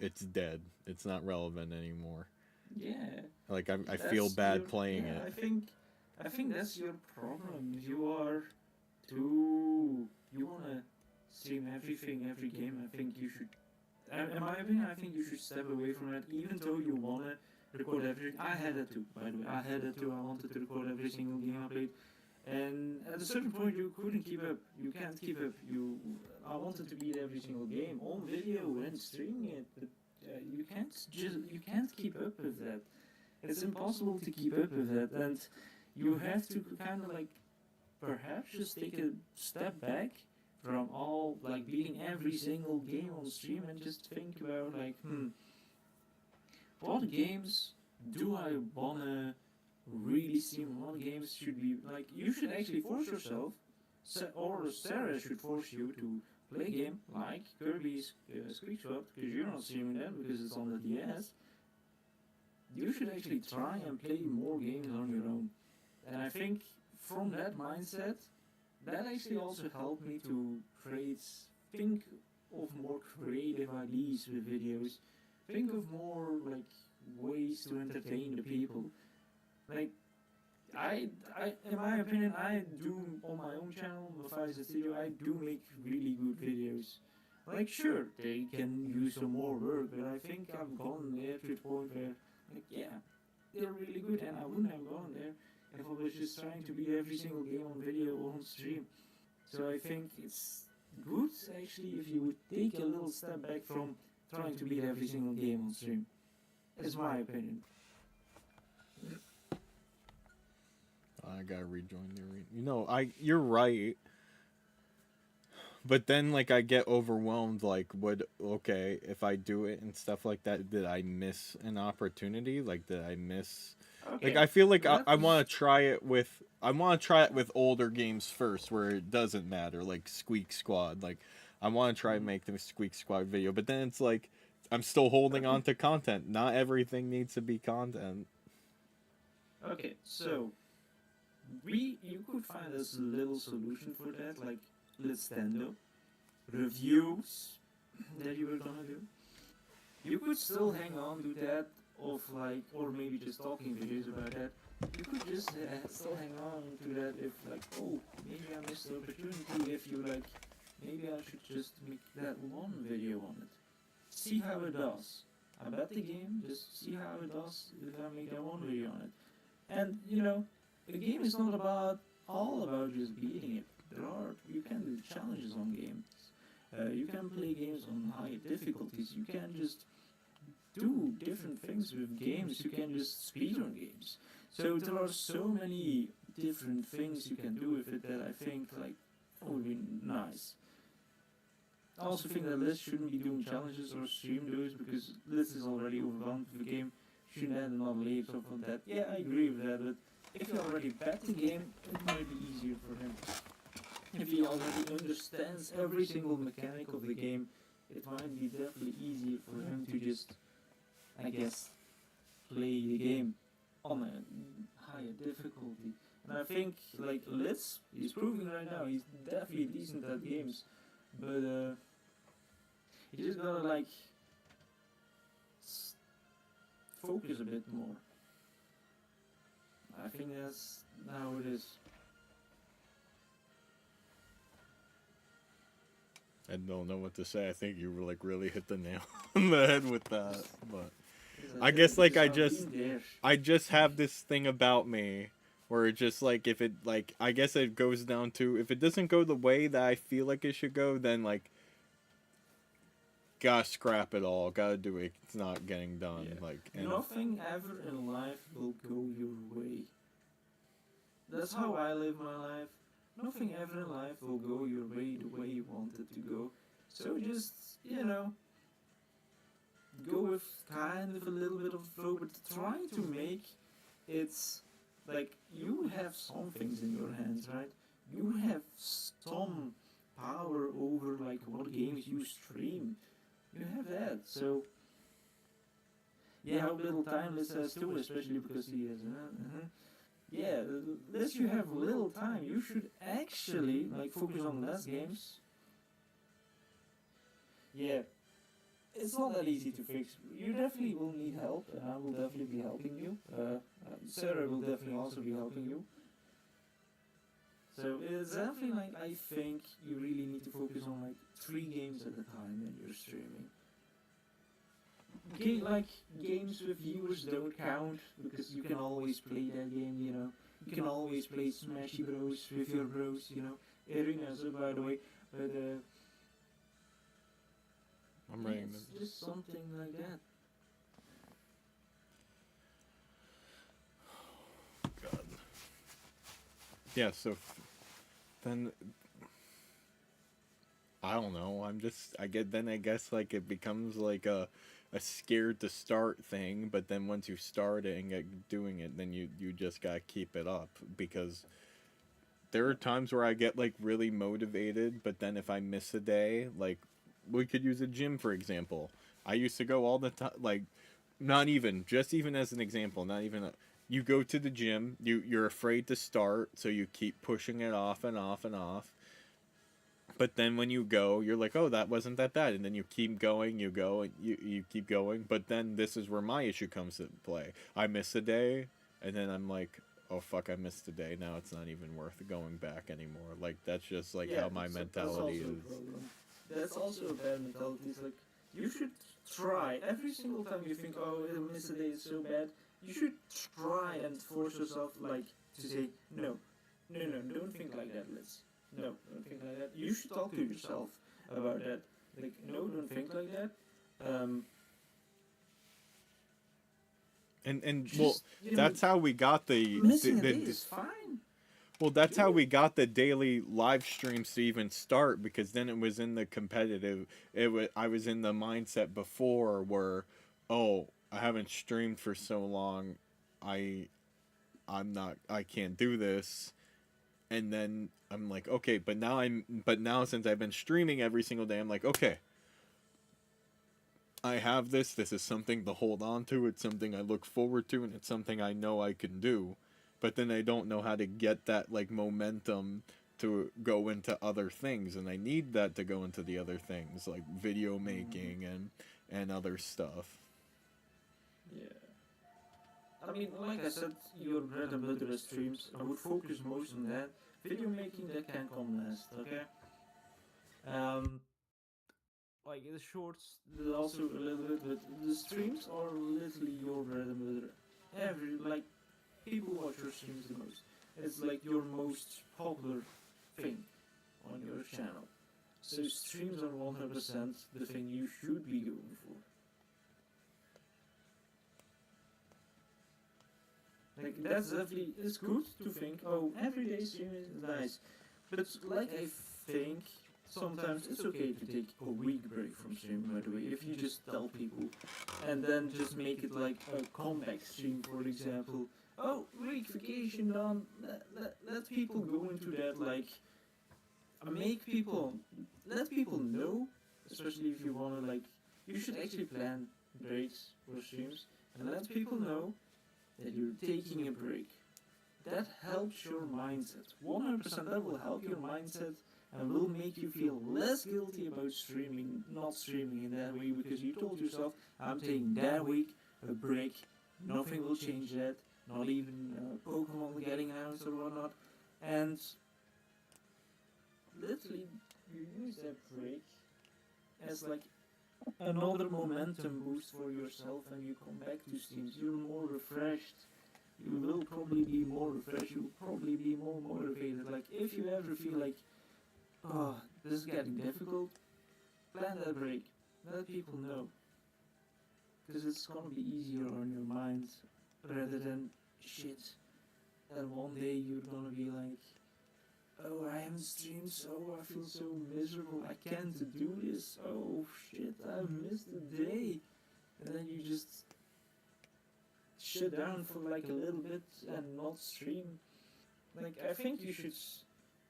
it's dead. It's not relevant anymore. Yeah, Like I feel that's bad your playing yeah. it. I think that's your problem. You are too. You wanna stream everything, every game. I think you should. In my opinion, I think you should step away from that. Even though you wanna record everything, I had that too. By the way, I had that too. I wanted to record every single game I played, and at a certain point, you couldn't keep up. You can't keep up. I wanted to beat every single game on video and streaming it, but you can't keep up with that. It's impossible to keep up with that, and you have to kind of like perhaps just take a step back from all like beating every single game on stream and just think about like, what games do I wanna really stream? What games should be like? You should actually force yourself, or Sarah should force you to play a game like Kirby's Squeak Swap because you're not streaming that because it's on the DS. You should actually try and play more games on your own. And I think from that mindset, that actually also helped me to think of more creative ideas with videos, think of more like ways to entertain the people. Like in my opinion, I do on my own channel, Mafaiza Studio, I do make really good videos. Like sure, they can use some more work, but I think I've gone there to the point where, like, yeah, they're really good, and I wouldn't have gone there if I was just trying to beat every single game on video or on stream. So I think it's good actually if you would take a little step back from trying to beat every single game on stream. That's my opinion. I gotta rejoin the arena. You know, you're right. But then like I get overwhelmed like okay, if I do it and stuff like that, did I miss an opportunity? Like did I miss Okay. like I feel like I want to try it with older games first where it doesn't matter, like Squeak Squad. Like I want to try and make the Squeak Squad video, but then it's like I'm still holding on to content. Not everything needs to be content. Okay, so you could find us a little solution for that, like let's stand up reviews that you were gonna do. You could still hang on to that of like, or maybe just talking videos about that. You could just still hang on to that if like, oh, maybe I missed the opportunity. If you like, maybe I should just make that one video on it. See how it does. I bet the game, just see how it does if I make that one video on it. And you know, the game is not all about just beating it. You can do challenges on games. You can play games on high difficulties. You can just do different things with games. You can just speedrun games. So there are so many different things you can do with it that I think like would be nice. I also think that Liz shouldn't be doing challenges or stream those because Liz is already overwhelmed with the game. Shouldn't add another layer of that. Yeah, I agree with that, but if he already bet the game, it might be easier for him. If he already understands every single mechanic of the game, it might be definitely easier for him to just, I guess, play the game on a higher difficulty. And I think, like, Litz, he's proving right now, he's definitely decent at games, but you just gotta, like, focus a bit more. I think that's how it is. I don't know what to say. I think you like really hit the nail on the head with that. But I guess like I just have this thing about me where it just like if it like I guess it goes down to if it doesn't go the way that I feel like it should go, then like gotta scrap it all. Gotta do it. It's not getting done. Yeah. Like nothing ever in life will go your way. That's how I live my life. Nothing ever in life will go your way the way you want it to go. So just, go with kind of a little bit of flow, but try to make it like you have some things in your hands, right? You have some power over like what games you stream. You have that. So yeah, how little time Liz has too, especially because he is. Yeah, unless you have little time, you should actually like focus on less games. Yeah, it's not that easy to fix. You definitely will need help, and I will definitely be helping you. Sarah will definitely also be helping you. So it's definitely like I think you really need to focus on like 3 games at a time when you're streaming. Like games with viewers don't count because you can always play that game. You know, you can always play Smashy Bros with your bros. You know, arenas by the way, but I'm yeah, writing it's this. just something like that. God. Yeah. So then I don't know. I get then I guess like it becomes like a scared to start thing, but then once you start it and get doing it, then you just gotta keep it up because there are times where I get like really motivated, but then if I miss a day, like we could use a gym for example. I used to go all the time, like not even just even as an example, not even you go to the gym, you're afraid to start, so you keep pushing it off and off and off. But then when you go, you're like, oh, that wasn't that bad, and then you keep going, you go, and you keep going. But then this is where my issue comes into play. I miss a day, and then I'm like, oh fuck, I missed a day. Now it's not even worth going back anymore. Like that's just like Yeah, how my that's also mentality a is. problem. That's also a bad mentality. It's like you should try every single time you think, oh, I miss a day, it's so bad. You should try and force yourself, like, to say no, no, no, don't think like that. Let's no, don't think like that. You should talk to yourself about that. Like, no, don't think like that. Um, And well, just you know, that's how we got missing a day is fine. well, that's Do how it. we got the daily live streams to even start because then it was in the competitive. I was in the mindset before where, oh, I haven't streamed for so long, I I can't do this, and then I'm like, okay, but now since I've been streaming every single day, I'm like, okay, I have this. This is something to hold on to. It's something I look forward to, and it's something I know I can do. But then I don't know how to get that like momentum to go into other things, and I need that to go into the other things like video making and other stuff. Yeah. I mean, like I said, your bread and butter is streams. I would focus most on that. Video making that can come last, okay? Um, like the shorts, also a little bit, but the streams are literally your bread and butter. Like people watch your streams the most. It's like your most popular thing on your channel. So streams are 100% the thing you should be going for. Like that's definitely it's good to think, oh, everyday streaming is nice. But like I think sometimes it's okay to take a week break from streaming, by the way, if you just tell people and then just make it like a comeback stream, for example. Oh, week vacation done. Let people go into that, like make people let people know, especially if you wanna like you should actually plan breaks for streams and let people know that you're taking a break. That helps your mindset. 100% that will help your mindset and will make you feel less guilty about streaming, not streaming in that way because you told yourself, I'm taking that week a break, nothing will change that, not even Pokemon getting announced or whatnot. And literally, you use that break as like another momentum boost for yourself and you come back to streams. You're more refreshed, you will probably be more refreshed, you'll probably be more motivated. Like, if you ever feel like, oh, this is getting difficult, plan that break. Let people know. Because it's gonna be easier on your mind rather than shit. And one day you're gonna be like, oh, I haven't streamed, so I feel so miserable. I can't do this. Oh shit, I missed a day. And then you just shut down for like a little bit and not stream. Like, I think you should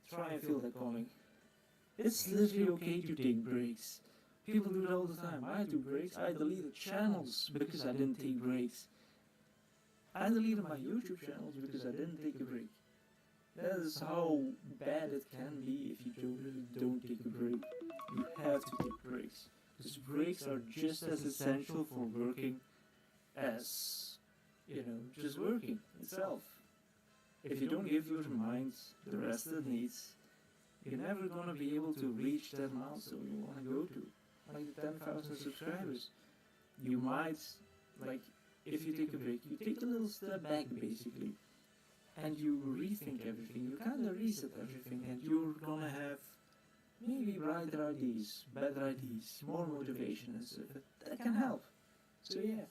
try and feel that coming. It's literally okay to take breaks. People do it all the time. I do breaks. I deleted channels because I didn't take breaks. I deleted my YouTube channels because I didn't take a break. That is how bad it can be if you don't take a break. You have to take breaks. Because breaks are just as essential for working as, just working itself. If you don't give your mind the rest it needs, you're never gonna be able to reach that milestone you wanna go to. Like the 10,000 subscribers. You might, like, if you take a break, you take a little step back basically, and you rethink everything. You kind of reset everything, and you're gonna have maybe brighter ideas, better ideas, more motivation and stuff. That can help. So yeah,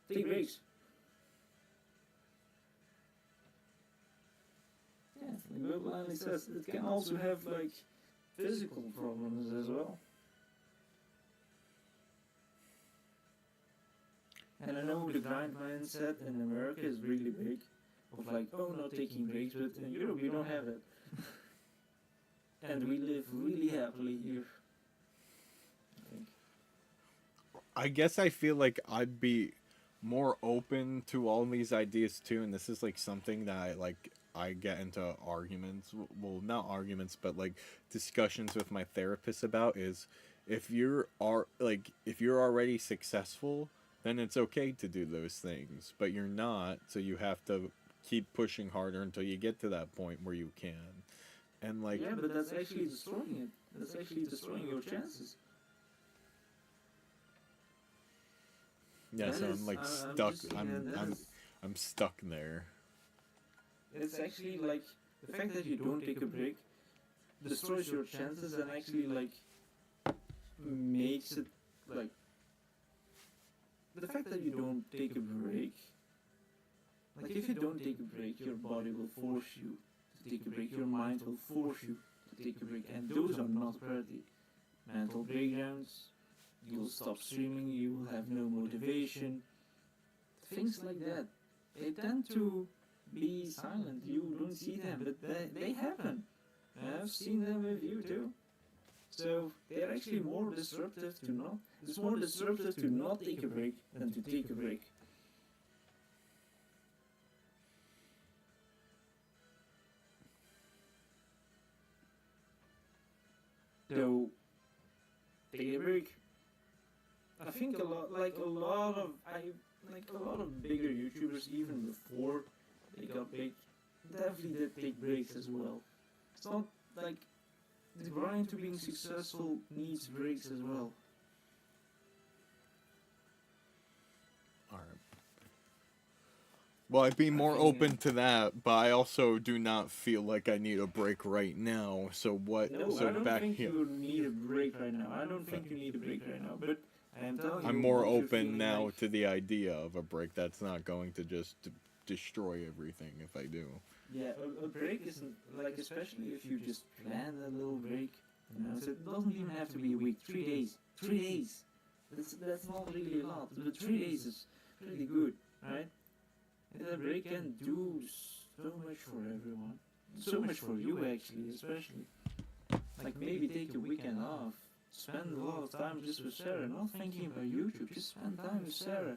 take breaks. Yeah, like Bill Blindly says, it can also have like physical problems as well. And I know the grind mindset in America is really big, of like, oh, not taking breaks, but in Europe we don't have it. And we live really happily here, I think. I guess I feel like I'd be more open to all these ideas too, and this is like something that I get into arguments, well, not arguments, but like discussions with my therapist about is if you're already successful, then it's okay to do those things, but you're not, so you have to keep pushing harder until you get to that point where you can. And like, Yeah, but that's actually destroying it. That's actually destroying your chances. yeah, That so is, I'm like I'm stuck. just saying that is, I'm stuck there. it's actually like the fact that you don't take a break destroys your chances and actually like makes it like the fact that you don't take a break. Like if you don't take a break, your body will force you to take a break. Your mind will force you to take a break, and those are not pretty. Mental breakdowns. You'll stop streaming. You will have no motivation. Things like that. They tend to be silent. You don't see them, but they happen. I've seen them with you too. So they're actually more disruptive to not. It's more disruptive to not take a break than to take a break. So take a break. I think a lot of bigger YouTubers even before they got big definitely did take breaks as well. It's not like the grind to being successful needs breaks as well. All right. Well, I'd be more think- open to that, but I also do not feel like I need a break right now. So what? No, so I don't back think here, you need a break right now. I don't think you need a break right now, but I am telling you, I'm more once you're open feeling now like- to the idea of a break that's not going to just destroy everything if I do. Yeah, a break isn't like, especially if you just plan a little break. So it doesn't even have to be a week. 3 days. 3 days. That's not really a lot, but 3 days is pretty good, right? And that break can do so much for everyone. So much for you actually, especially. Like maybe take a weekend off. Spend a lot of time just with Sarah, not thinking about YouTube. Just spend time with Sarah.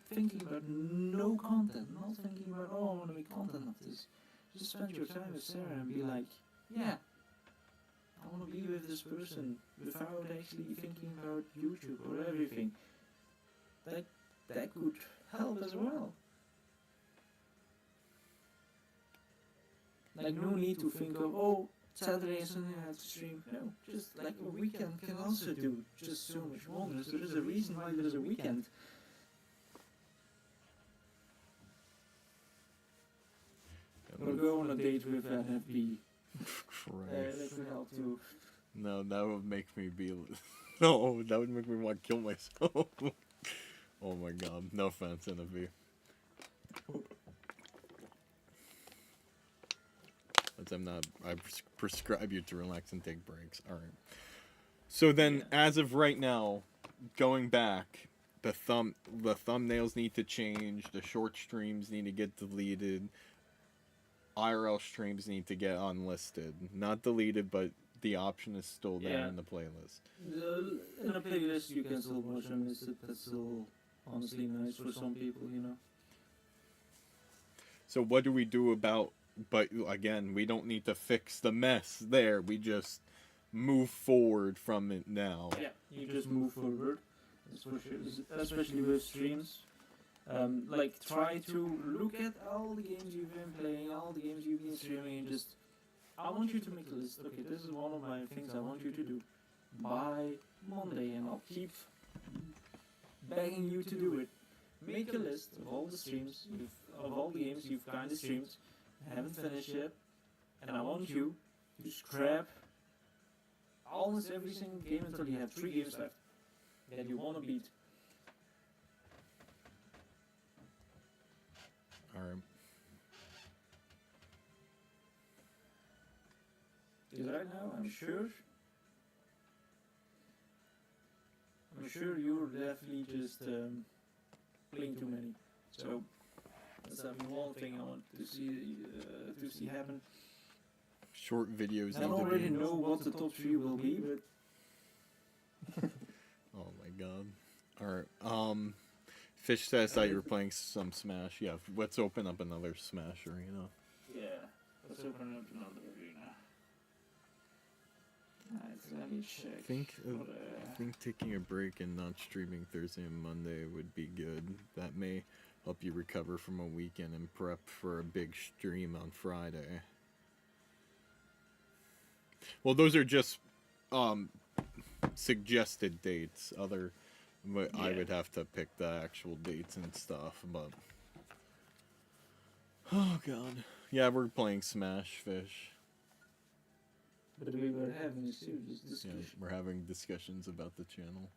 Thinking about no content, not thinking about, oh, I want to make content of this. Just spend your time with Sarah and be like, yeah, I want to be with this person without actually thinking about YouTube or everything. That could help as well. Like no need to think of, oh, Saturday and Sunday I have to stream. No, just like a weekend can also do just so much wonders. There is a reason why there is a weekend. Or go on a date with an FB. Christ. That could help too. No, that would make me be. No, that would make me want to kill myself. Oh my god, no offense, NFB. But I'm not. I prescribe you to relax and take breaks. All right. So then, as of right now, going back, the thumbnails need to change. The short streams need to get deleted. IRL streams need to get unlisted. Not deleted, but the option is still there Yeah. in the playlist. In a playlist you can still watch and miss it. That's still honestly nice for some people. So what do we do about? But again, we don't need to fix the mess there. We just move forward from it now. Yeah, you just move forward. That's for sure. Especially with streams. Like, try to look at all the games you've been playing, all the games you've been streaming, and just, I want you to make a list. Okay, this is one of my things I want you to do by Monday, and I'll keep begging you to do it. Make a list of all the streams, of all the games you've kind of streamed, haven't finished yet, and I want you to scrap almost every single game until you have 3 games left that you want to beat. Alright. Because right now, I'm sure you're definitely just playing too many. So that's one thing I want to see happen. Short videos. I already know what the top 3 will be, but Oh my god. Alright. Fish says that you were playing some Smash. Yeah, let's open up another Smash arena. yeah, let's open up another arena. Alright, so let me check. I think taking a break and not streaming Thursday and Monday would be good. That may help you recover from a weekend and prep for a big stream on Friday. Well, those are just suggested dates. I would have to pick the actual dates and stuff, but oh god. Yeah, we're playing Smash Fish. But we were having a serious Yeah, discussion. we're having discussions about the channel.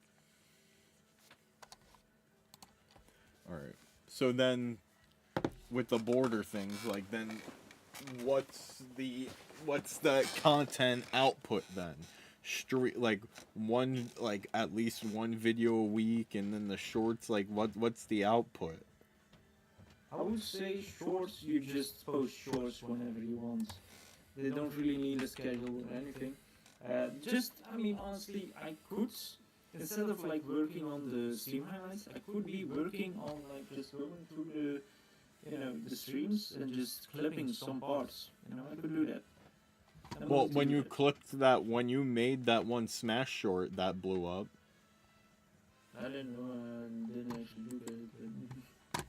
Alright. So then with the border things, like then what's the content output then? Like at least one video a week, and then the shorts, like what's the output? I would say shorts, you just post shorts whenever you want. They don't really need a schedule or anything. I mean, honestly, I could, instead of like working on the stream highlights, I could be working on like just going through the streams and just clipping some parts. I could do that. Well, when you made that one Smash short, that blew up. I didn't know, I didn't actually do that.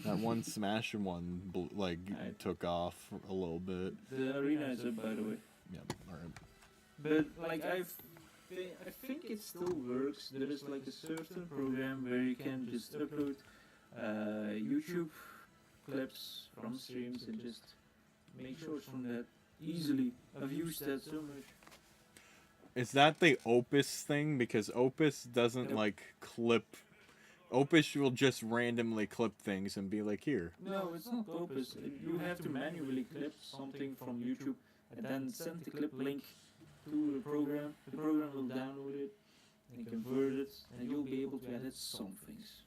That one Smash one, took off a little bit. The arena is up, by the way. Yeah, alright. But, like, I think it still works. There is, like, a certain program where you can just upload YouTube clips from streams and just make shorts from that easily. I've used that so much. Is that the Opus thing? Because Opus doesn't, clip... Opus will just randomly clip things and be like, here. No, it's not Opus. You have to manually clip something from YouTube and then send the clip link to the program. The program will download it and convert it, and you'll be able to edit some things.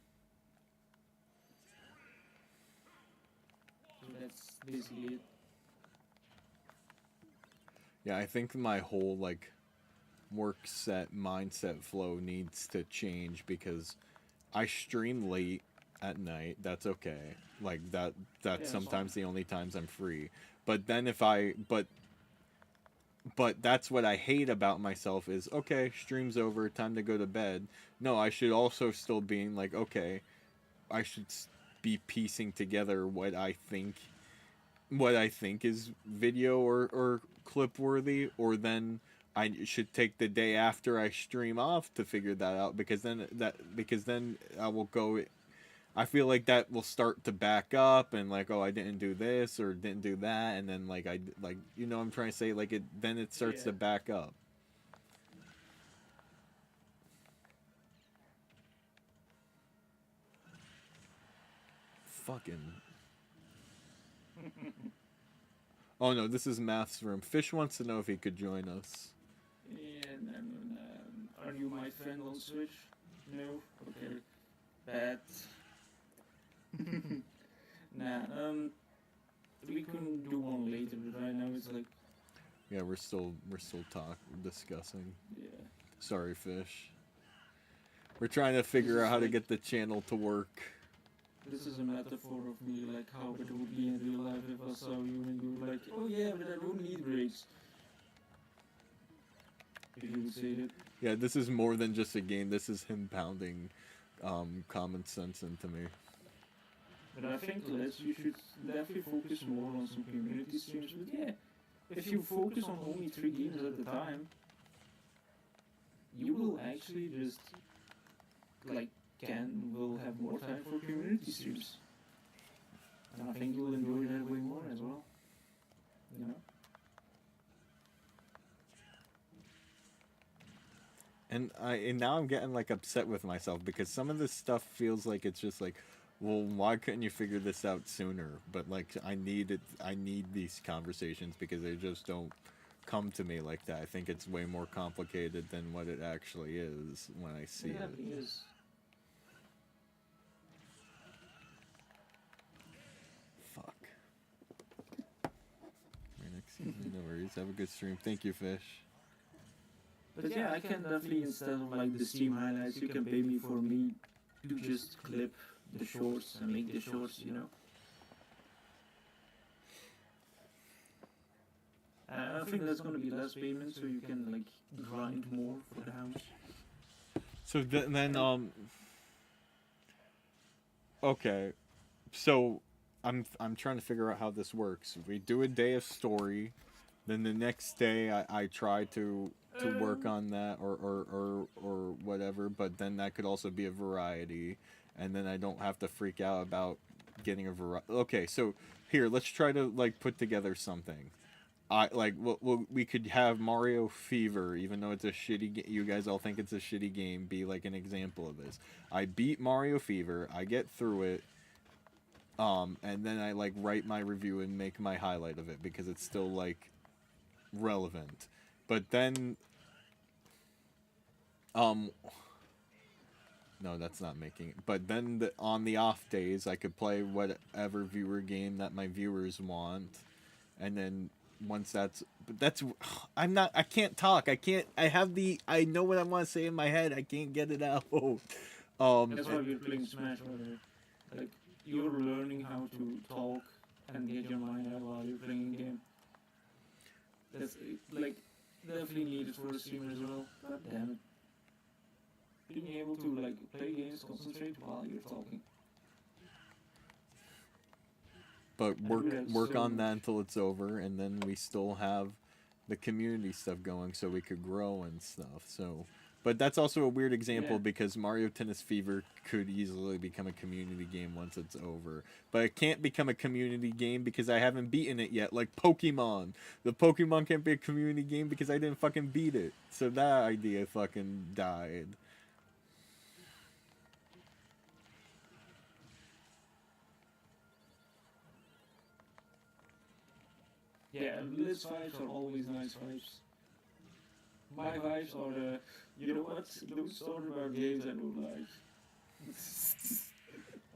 So that's basically it. Yeah, I think my whole, mindset flow needs to change, because I stream late at night. That's okay. That's sometimes the only times I'm free. But then but that's what I hate about myself is, okay, stream's over, time to go to bed. No, I should also still be like, okay, I should be piecing together what I think is video or clip worthy, or then I should take the day after I stream off to figure that out, because then I will go. I feel like that will start to back up, and oh, I didn't do this or didn't do that, and then I'm trying to say, then it starts to back up. Fucking. Oh no, this is Math's room. Fish wants to know if he could join us. Yeah, and then, are you my friend on Switch? No? Okay. Bad. Nah, we can do one later, but right now it's like... Yeah, we're still discussing. Yeah. Sorry, Fish. We're trying to figure out how to get the channel to work. This is a metaphor of me, how it would be in real life if I saw you and you were like, oh yeah, but I don't need breaks. if you would say that. Yeah, this is more than just a game. This is him pounding common sense into me. But I think less you should definitely focus more on some community streams. But yeah, if you focus on only 3 games at a time, you will actually just like will have more time for community streams. And I think you'll enjoy that way more as well. You know? And now I'm getting like upset with myself because some of this stuff feels like it's just like, well, why couldn't you figure this out sooner? But like I need these conversations because they just don't come to me like that. I think it's way more complicated than what it actually is when I see Yeah, it. it is. Fuck. Right next season, no worries. Have a good stream. Thank you, Fish. But yeah, I can definitely, instead of like the stream highlights, you can pay me for me to just clip the shorts and make the shorts, you know. I think that's gonna be less payment, so you can like grind more for the house. So then okay. So I'm trying to figure out how this works. We do a day of story, then the next day I try to work on that or whatever, but then that could also be a variety, and then I don't have to freak out about getting a variety. Okay, so here, let's try to like put together something. We could have Mario Fever, even though it's a shitty game. You guys all think it's a shitty game. Be like an example of this. I beat Mario Fever. I get through it. And then I like write my review and make my highlight of it because it's still like relevant. But then, no, that's not making it. But then on the off days, I could play whatever viewer game that my viewers want, and then once that's I can't talk. I know what I want to say in my head. I can't get it out. That's why we're playing Smash Brother. Like you're learning how to talk and get your mind out while you're playing a game. That's like definitely needed for a streamer as well. God damn it. Being able to like play games, concentrate while you're talking. But work on that until it's over, and then we still have the community stuff going, so we could grow and stuff. So, but that's also a weird example because Mario Tennis Fever could easily become a community game once it's over. But it can't become a community game because I haven't beaten it yet. Like Pokemon, the Pokemon can't be a community game because I didn't fucking beat it. So that idea fucking died. Yeah, Liz vibes are always nice vibes. My vibes are the, you know what, don't talk about games I don't like.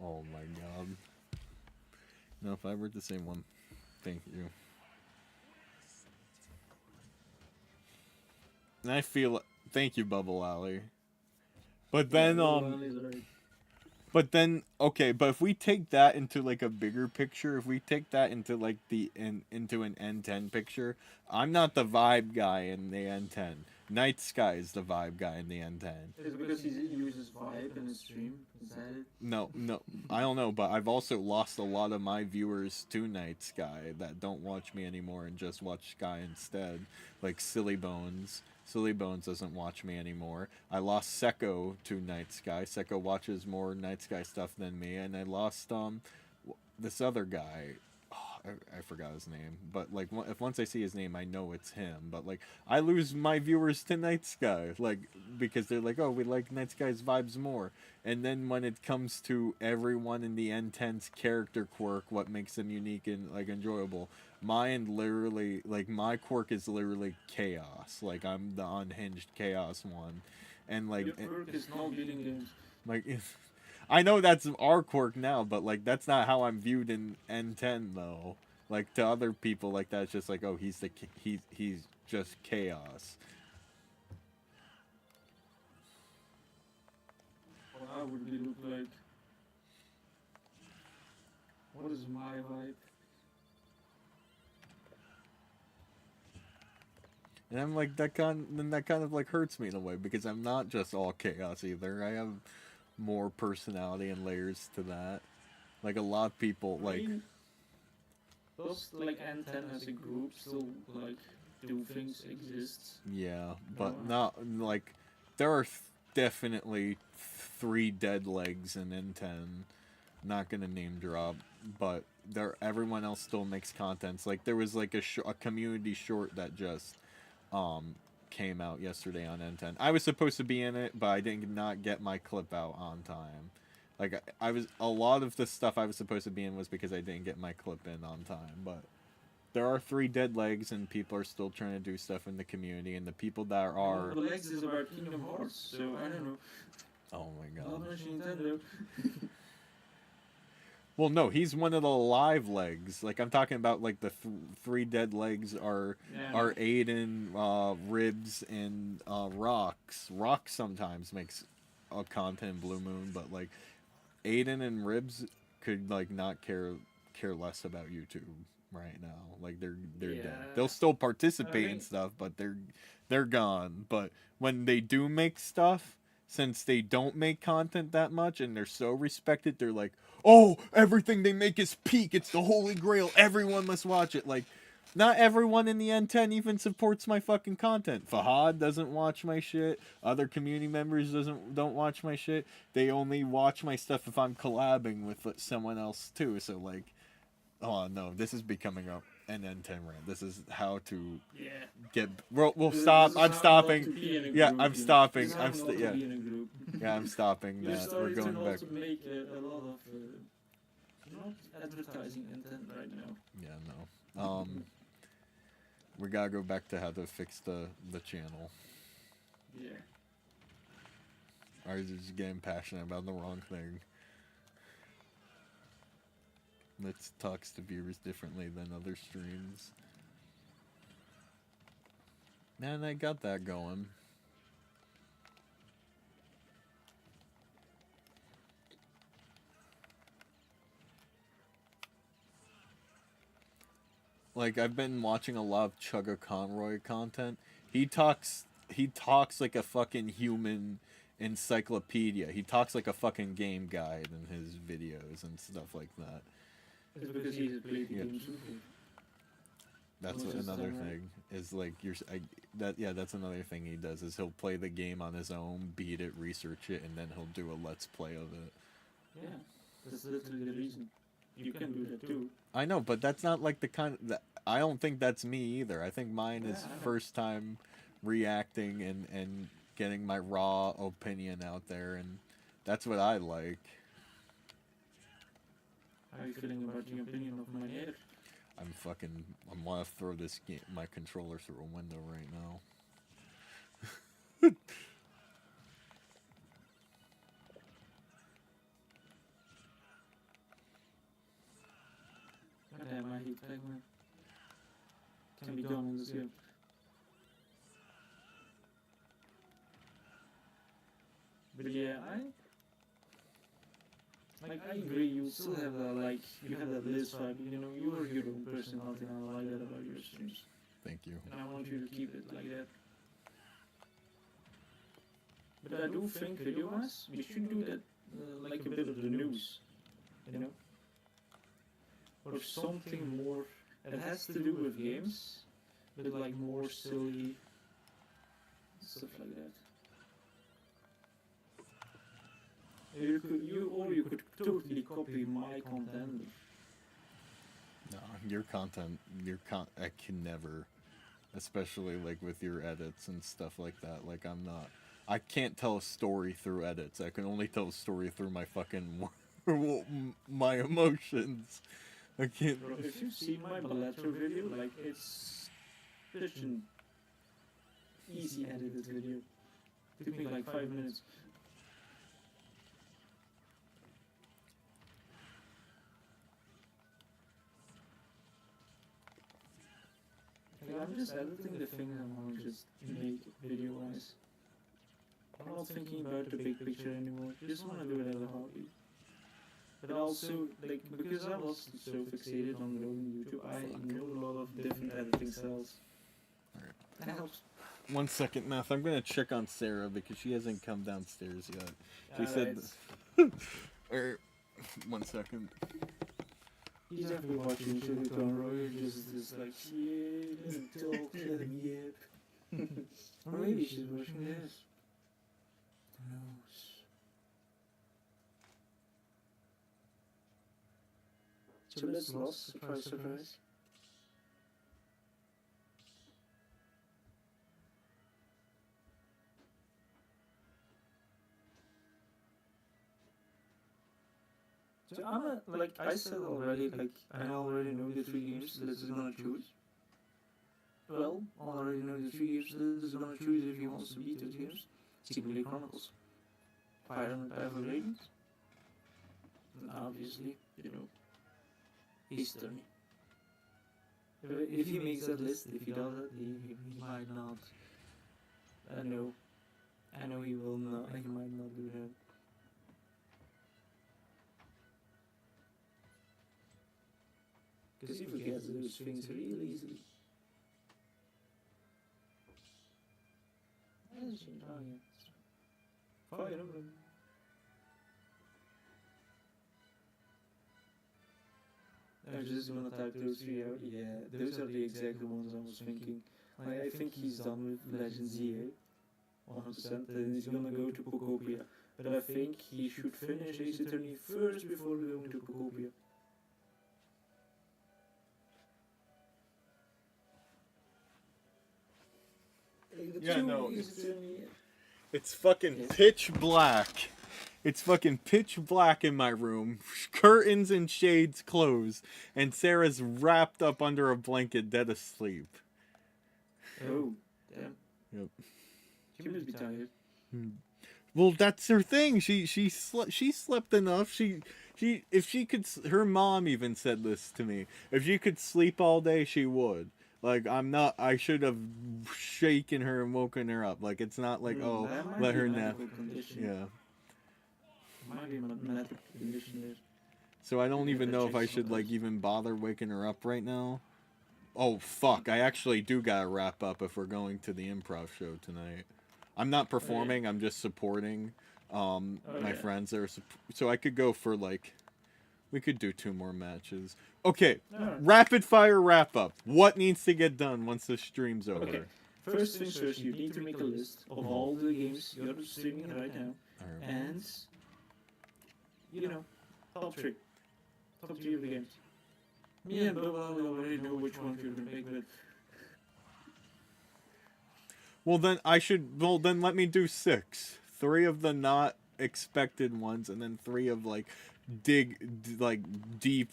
Oh my god. No, if I were the same one. Thank you. And I feel thank you, Bubble Alley. But then but then okay, but if we take that into like a bigger picture, if we take that into like into an N10 picture, I'm not the vibe guy in the N10. Night Sky is the vibe guy in the N10. Is it because he uses vibe in his stream? Is that it? No, I don't know, but I've also lost a lot of my viewers to Night Sky that don't watch me anymore and just watch Sky instead, like Silly Bones. Silly Bones doesn't watch me anymore. I lost Seko to Night Sky. Seko watches more Night Sky stuff than me, and I lost this other guy. Oh, I forgot his name, but like if once I see his name, I know it's him. But like I lose my viewers to Night Sky, like because they're like, oh, we like Night Sky's vibes more. And then when it comes to everyone in the N10's character quirk, what makes them unique and like enjoyable, mine literally like my quirk is literally chaos. Like I'm the unhinged chaos one, and like your quirk is not beating games. like I know that's our quirk now, but like that's not how I'm viewed in N10 though. Like to other people, like that's just like, oh, he's just chaos. Well, how would we look like? What is my vibe? And I'm like, that kind of like hurts me in a way because I'm not just all chaos either. I have more personality and layers to that. Like a lot of people, I like, mean, those like N10 as a group still like do things exist. yeah, You know, but not like there are definitely three dead legs in N10. Not gonna name drop, but there everyone else still makes contents. Like there was like a community short that just um came out yesterday on N10. I was supposed to be in it, but I did not get my clip out on time. Like I was a lot of the stuff I was supposed to be in was because I didn't get my clip in on time. But there are three dead legs, and people are still trying to do stuff in the community. And the people that one are, of the legs is about Kingdom Hearts, so I don't know. oh my Not god. much Nintendo. Well, no, he's one of the live legs. Like I'm talking about, like the three dead legs Yeah, I know. are Aiden, Ribs, and Rocks. Rocks sometimes makes a content Blue Moon, but like Aiden and Ribs could like not care less about YouTube right now. Like they're dead. They'll Yeah. still I participate in think stuff, but they're gone. But when they do make stuff, since they don't make content that much and they're so respected, they're like, oh, everything they make is peak. It's the holy grail. Everyone must watch it. Like, not everyone in the N10 even supports my fucking content. Fahad doesn't watch my shit. Other community members don't watch my shit. They only watch my stuff if I'm collabing with someone else too. So like, oh no, this is becoming an N10 rant. This is how to yeah. get. We'll This stop. is I'm how not stopping. to be in a Yeah, group, I'm you know. This stopping. is how not to Yeah, be in a group. yeah, I'm stopping You're that. We're starting to going back. not make a lot of not advertising intent right now. Yeah, no. We gotta go back to how to fix the channel. Yeah. I was just getting passionate about the wrong thing. Let's talks to viewers differently than other streams. Man, I got that going. Like I've been watching a lot of Chugga Conroy content. He talks like a fucking human encyclopedia. He talks like a fucking game guide in his videos and stuff like that. It's because he's played the Yeah. game super. That's Which what is another alright. thing is like that's another thing he does is he'll play the game on his own, beat it, research it, and then he'll do a let's play of it. Yeah. That's literally the reason. You can do that too. I know, but that's not like the kind of, I don't think that's me either. I think mine is Yeah, I know. first time reacting and getting my raw opinion out there, and that's what I like. How are you feeling about the opinion of my hater? I want to throw my controller through a window right now. God damn, I hate Pac-Man. Can be gone in this game. But yeah, I agree. You still have that you have that Liz vibe. You know, you are your own personality, and I like that about your streams. Thank you. And I want you to keep it like that. But I do think video-wise, we should do that like a bit of the news, you know, or something more that has to do with games, but like more silly stuff like that. You could totally copy my content. No, I can never, especially like with your edits and stuff like that. Like I can't tell a story through edits. I can only tell a story through my fucking, my emotions. I can't. Bro, if you've seen my Balatro video, like it's such an easy edited video. It took me like 5 minutes. Like, I'm just editing the things I want to just make video-wise. I'm not thinking about the big picture anymore. Just want to do it as a hobby. But also, like, because I was so fixated on growing YouTube, I know a lot of different editing styles. That helps. 1 second, Math. I'm gonna check on Sarah because she hasn't come downstairs yet. She said, or 1 second. He's definitely watching Sugar Conroy. You're just like, shit, let him talk, let him yip. Or maybe she's watching this. Who knows? So let's lost, surprise, surprise. So I'm a, like I said already, like I already know the 3 games Liz is gonna choose. Well, I already know the 3 games Liz is gonna choose if he wants to beat those games. Xenoblade Chronicles, Fire and Path of Radiance, and obviously, you know, History. If he makes that list, if he does it, he might not. I know he will not. He might not do that. Because he forgets those things real easily. Fire Emblem. I was just gonna type those 3 out. Yeah, those are the exact ones I was thinking. Like, I think he's done with Legends EA. 100%. Then he's gonna go to Pokopia. But I think he should finish Ace Attorney first before going to Pokopia. Yeah, no. It's fucking pitch black. It's fucking pitch black in my room. Curtains and shades closed. And Sarah's wrapped up under a blanket, dead asleep. Oh, damn. Yep. She must be tired. Well, that's her thing. She slept enough. She if she could. Her mom even said this to me. If she could sleep all day, she would. Like, I'm not. I should have shaken her and woken her up. Like, it's not like, oh, let her nap. Yeah. Might be a medical condition there. So I don't even know if I should like even bother waking her up right now. Oh fuck! I actually do gotta wrap up if we're going to the improv show tonight. I'm not performing. I'm just supporting my friends there. So I could go for like, we could do 2 more matches. Okay, rapid fire wrap up. What needs to get done once the stream's over? Okay. First things first, you need to make a list of all the games you're streaming right now, and you know, top 3 of the games. Me and Bubba already know which ones you're gonna pick, but well then let me do 6. 3 of the not expected ones, and then 3 of like deep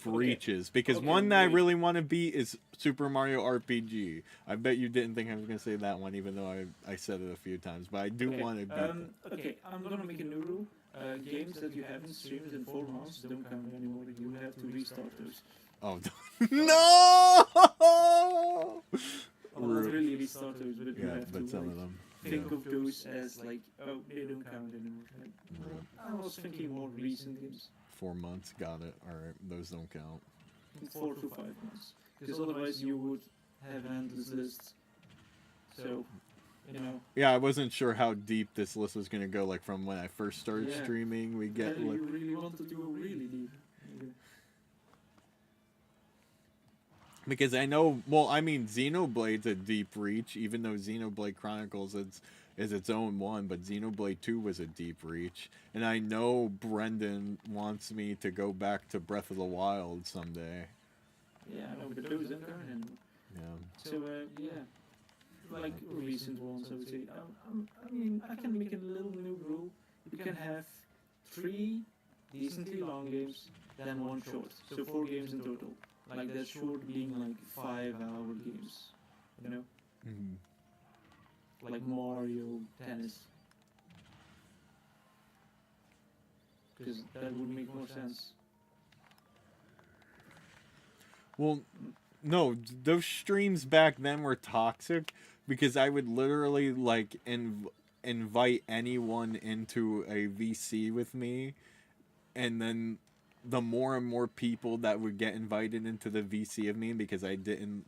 reaches, because one that I really want to beat is Super Mario RPG. I bet you didn't think I was gonna say that one, even though I said it a few times, but I do want to beat it. Okay, I'm gonna make a new rule. Games that you haven't streamed in 4 months don't count anymore. You have to restart those. Oh no! Well, not really restart those, but you have to some of them. Think of those as like, oh, they don't count anymore. I was thinking more recent games. 4 months, got it. Alright, those don't count. 4 to 5 months. Because otherwise you would have an endless list. So, you know. Yeah, I wasn't sure how deep this list was going to go. Like, from when I first started streaming, we get like... You really wanted to go really deep. Because I know, well, I mean, Xenoblade's a deep reach, even though Xenoblade Chronicles is its own one, but Xenoblade 2 was a deep reach. And I know Brendan wants me to go back to Breath of the Wild someday. Yeah, I know, but those aren't there anymore. Yeah. So, yeah. Like recent ones, I would say. I mean, I can make a little new rule. You can have 3 decently long games, then 1 short. So 4 games in total. Like that short being like 5-hour games, you know? Like Mario Tennis. Because that would make more sense. Well, no, those streams back then were toxic because I would literally like invite anyone into a VC with me, and then the more and more people that would get invited into the VC of me, because I didn't,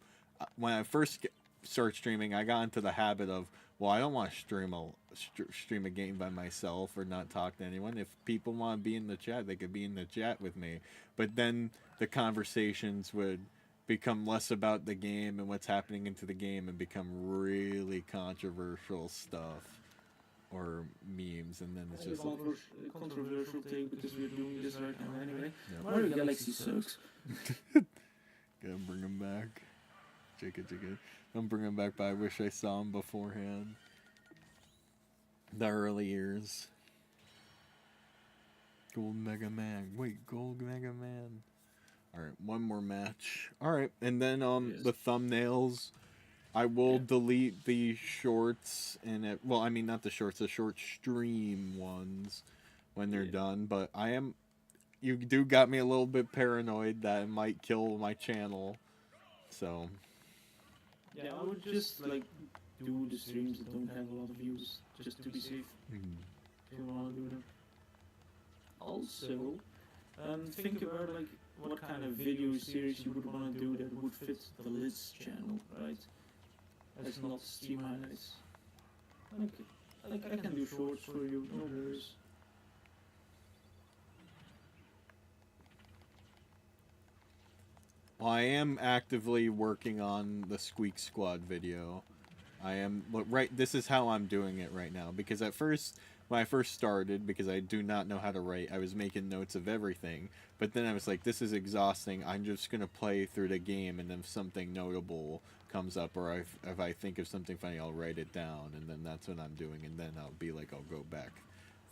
when I first start streaming, I got into the habit of, well, I don't want to stream a game by myself or not talk to anyone. If people want to be in the chat, they could be in the chat with me. But then the conversations would become less about the game and what's happening into the game and become really controversial stuff or memes, and then it's just like, Controversial take because we're doing this right now anyway. yeah. Mario Galaxy sucks. Gotta bring him back. JK. Don't bring him back, but I wish I saw him beforehand. The early years. Gold Mega Man. Wait, Gold Mega Man. Alright, one more match. Alright, and then Yes. the thumbnails. I will delete the shorts and it, well, I mean not the shorts, the short stream ones when they're done, but you do got me a little bit paranoid that it might kill my channel. So Yeah, I would just like do the streams that don't have a lot of views just to be safe. If you want to do them. Also, think about like what kind of video series you would want to do that would fit the Liz channel, right? That's not stream highlights. Like I can do shorts for you, no worries. well, I am actively working on the Squeak Squad video. I am, but right, this is how I'm doing it right now, because at first, when I first started, because I do not know how to write, I was making notes of everything, but then I was like, this is exhausting, I'm just going to play through the game, and then if something notable comes up, or if I think of something funny, I'll write it down, and then that's what I'm doing, and then I'll be like, I'll go back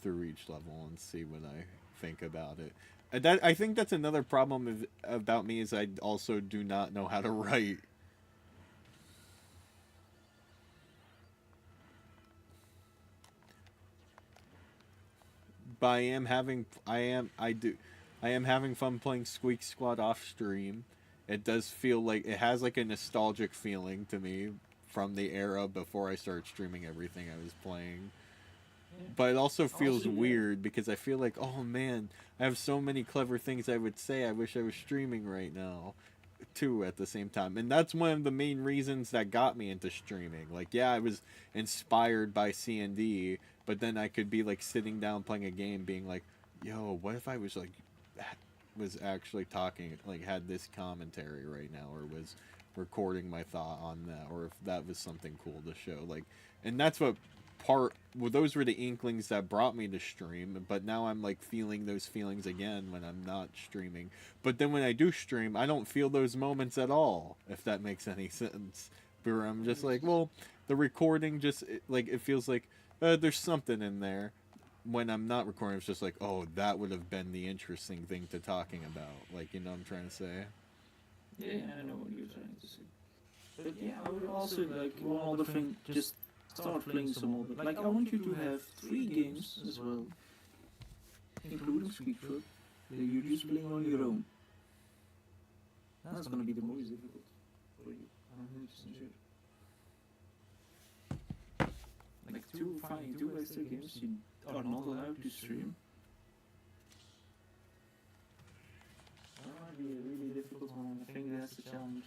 through each level and see what I think about it. I think that's another problem about me, is I also do not know how to write. But I am having fun playing Squeak Squad off stream. It does feel like it has like a nostalgic feeling to me from the era before I started streaming everything I was playing. But it also feels weird because I feel like, oh man, I have so many clever things I would say. I wish I was streaming right now, too, at the same time. And that's one of the main reasons that got me into streaming. Like, yeah, I was inspired by C&D, but then I could be like sitting down playing a game being like, yo, what if I was like was actually talking, like had this commentary right now, or was recording my thought on that, or if that was something cool to show. Like, and that's what those were the inklings that brought me to stream, but now I'm like feeling those feelings again when I'm not streaming. But then when I do stream, I don't feel those moments at all, if that makes any sense. Where I'm just like, well, the recording just like, it feels like there's something in there. When I'm not recording, it's just like, oh, that would have been the interesting thing to talking about. Like, you know what I'm trying to say? Yeah, I know what you're trying to say. But yeah, I would also like one other thing, just start playing some other. Like I want you to have 3 games as well, including Squeakfoot, that you're just playing on your own. That's gonna be the most difficult for you. I'm 100% sure. Like finding 2 extra games you are not allowed to stream. That might be a really difficult one. I think that's the challenge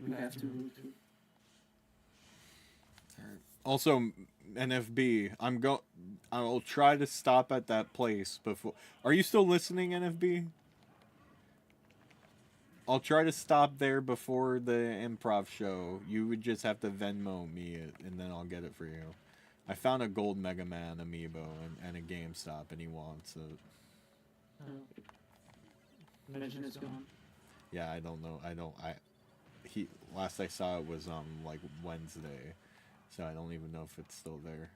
you have to go through. Also, NFB, I'll try to stop at that place before. Are you still listening, NFB? I'll try to stop there before the improv show. You would just have to Venmo me it, and then I'll get it for you. I found a gold Mega Man amiibo and a GameStop, and he wants it. Imagine it's gone. Yeah, I don't know. Last I saw it was like Wednesday, so I don't even know if it's still there.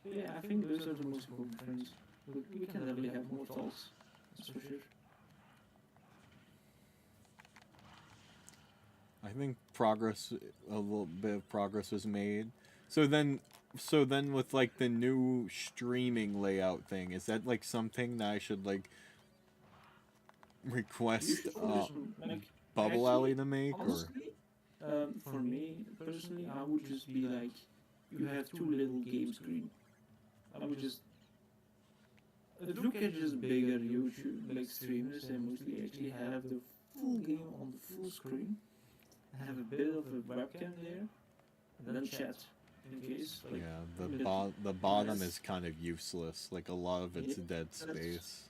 Yeah, I think those are the most important things. We can definitely have more talks, that's for sure. I think a little bit of progress was made. So then with like the new streaming layout thing, is that like something that I should like request Bubble Alley to make? Honestly, for me personally, I would just be like, you have 2 little game screen. I would just look at just bigger YouTube like streamers, they mostly actually have the full game on the full screen, have a bit of a webcam there, and then chat in case. Like, Yeah, the bottom Yes. is kind of useless. Like a lot of it's Yeah, dead that's space.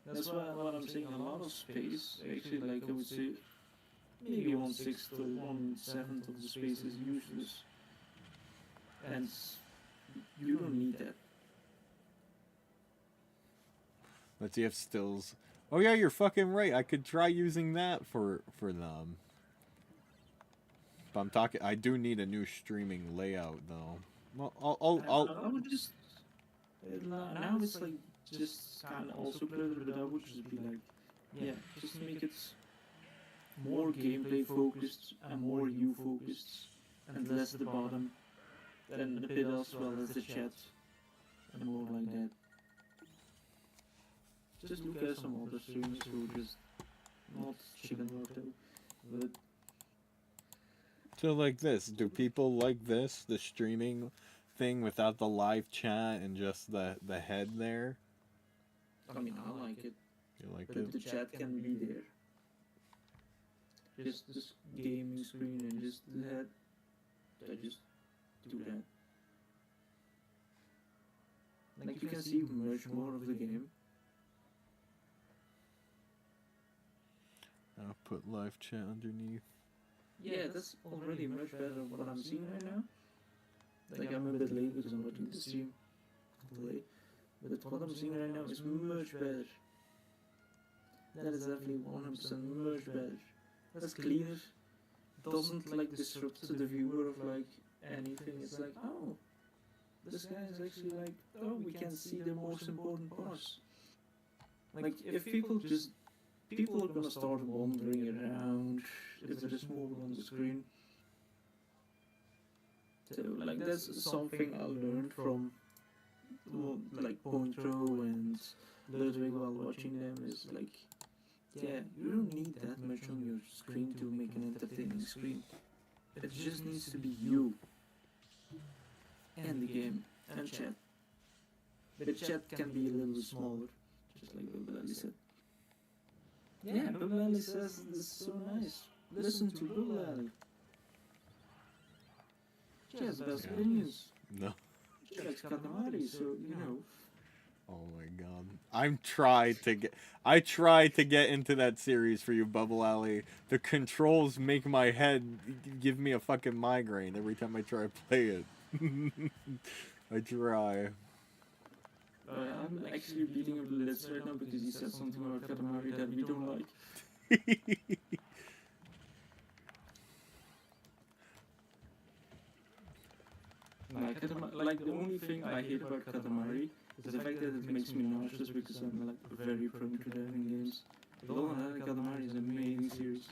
that's why what I'm saying. A lot of space, actually, like I would say, maybe 1/6 or 1/7 of the space is useless, and you don't need that. But you have stills. Oh yeah, you're fucking right. I could try using that for them. But I'm talking. I do need a new streaming layout though. Well, I would just now it's like just kind of also cluttered, but I would just be like, yeah, just make it more gameplay focused and more you focused, and less the bottom, and a bit as well as the chat, and more like that. Just look at some other streamers who just not chicken water, but So like this, do people like this, the streaming thing without the live chat and just the head there? I mean I like it, You like but it? if the chat can be there, just this gaming screen and just that, I just do that. Like you can see much more of the game. I'll put live chat underneath. Yeah, that's already much better than what I'm seeing right now. Like I'm a bit late because I'm watching the stream delay, but what I'm seeing right now is much better. That is definitely 100% much better. That's cleaner. Doesn't like disrupt the viewer of like anything. It's like, oh, this guy is actually like, oh, we can see the most important parts. Like if people are gonna start wandering around if there is more on the screen. So like that's something I learned from like Pointro and Ludwig while watching them is like, yeah, you don't need that much on your screen to make an entertaining screen. It just needs to be you and the game and chat. But the chat can be a little bit smaller, just like Bubble said. Yeah, Bubble Ali says this is so nice. Listen to Bubble Ali. She has the best opinions. No. She likes Katamari, so you know. Oh my god. I tried to get into that series for you, Bubble Alley. The controls make my head give me a fucking migraine every time I try to play it. I try. I'm actually beating up the list right now because he said something about Katamari that we don't like. Like the only thing I hate about Katamari is the fact that it makes me nauseous because I'm like very prone to that in games. But other than that, Katamari is an amazing series.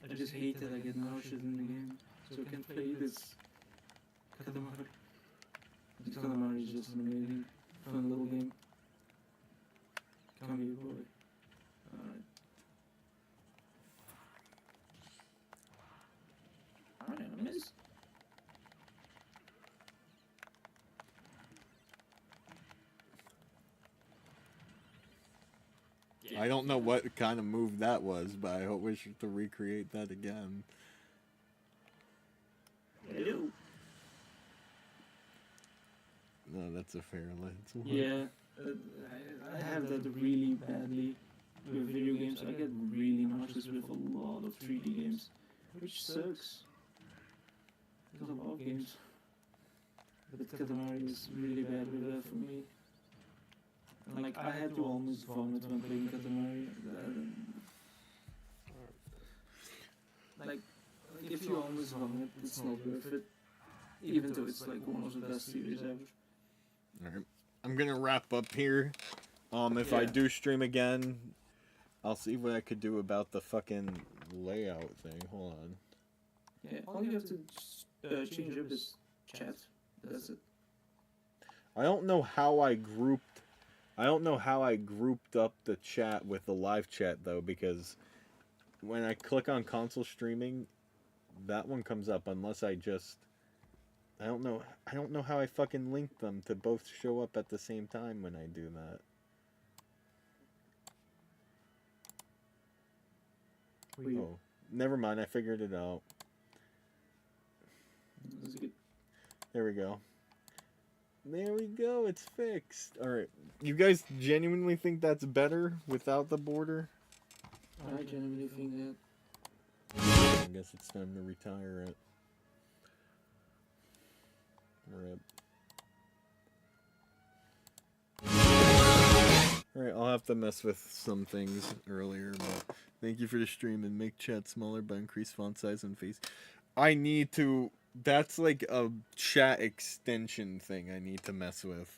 I just hate that I get nauseous in the game, so I can't play this Katamari. This Katamari is just an amazing, fun little game. Come here, boy. Alright. Alright, I missed. I don't know what kind of move that was, but I wish to recreate that again. Hello. No, that's a fair lens. Yeah, I have that really badly with video games. I get really nauseous with a lot of 3D games, which sucks. Because I love games. But Katamari is really bad with that for me. And like I had to almost vomit when playing Katamari. Like if you almost vomit, it's not worth it. Even though it's like one of the best series ever. Alright. I'm gonna wrap up here. If I Yeah. do stream again, I'll see what I could do about the fucking layout thing. Hold on. Yeah, all you have to change up is chat. That's it. I don't know how I grouped up the chat with the live chat though, because when I click on console streaming, that one comes up unless I just I don't know. I don't know how I fucking link them to both show up at the same time when I do that. Weird. Oh, never mind. I figured it out. That's good. There we go. There we go. It's fixed. All right. You guys genuinely think that's better without the border? I genuinely think that. I guess it's time to retire it. Rip. Alright, I'll have to mess with some things earlier, but thank you for the stream and make chat smaller by increase font size and face. I need to. That's like a chat extension thing I need to mess with.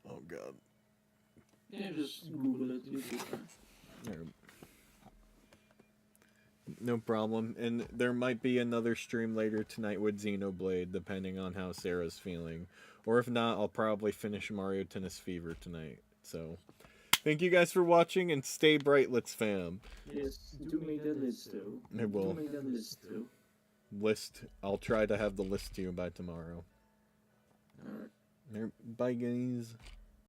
Oh god. Yeah, just Google it. You'll be fine. Alright. No problem. And there might be another stream later tonight with Xenoblade, depending on how Sarah's feeling. Or if not, I'll probably finish Mario Tennis Fever tonight. So, thank you guys for watching, and stay bright, Let's fam. Yes, do make that list though. I will. Do make that list though. List. I'll try to have the list to you by tomorrow. Alright. Bye, guys.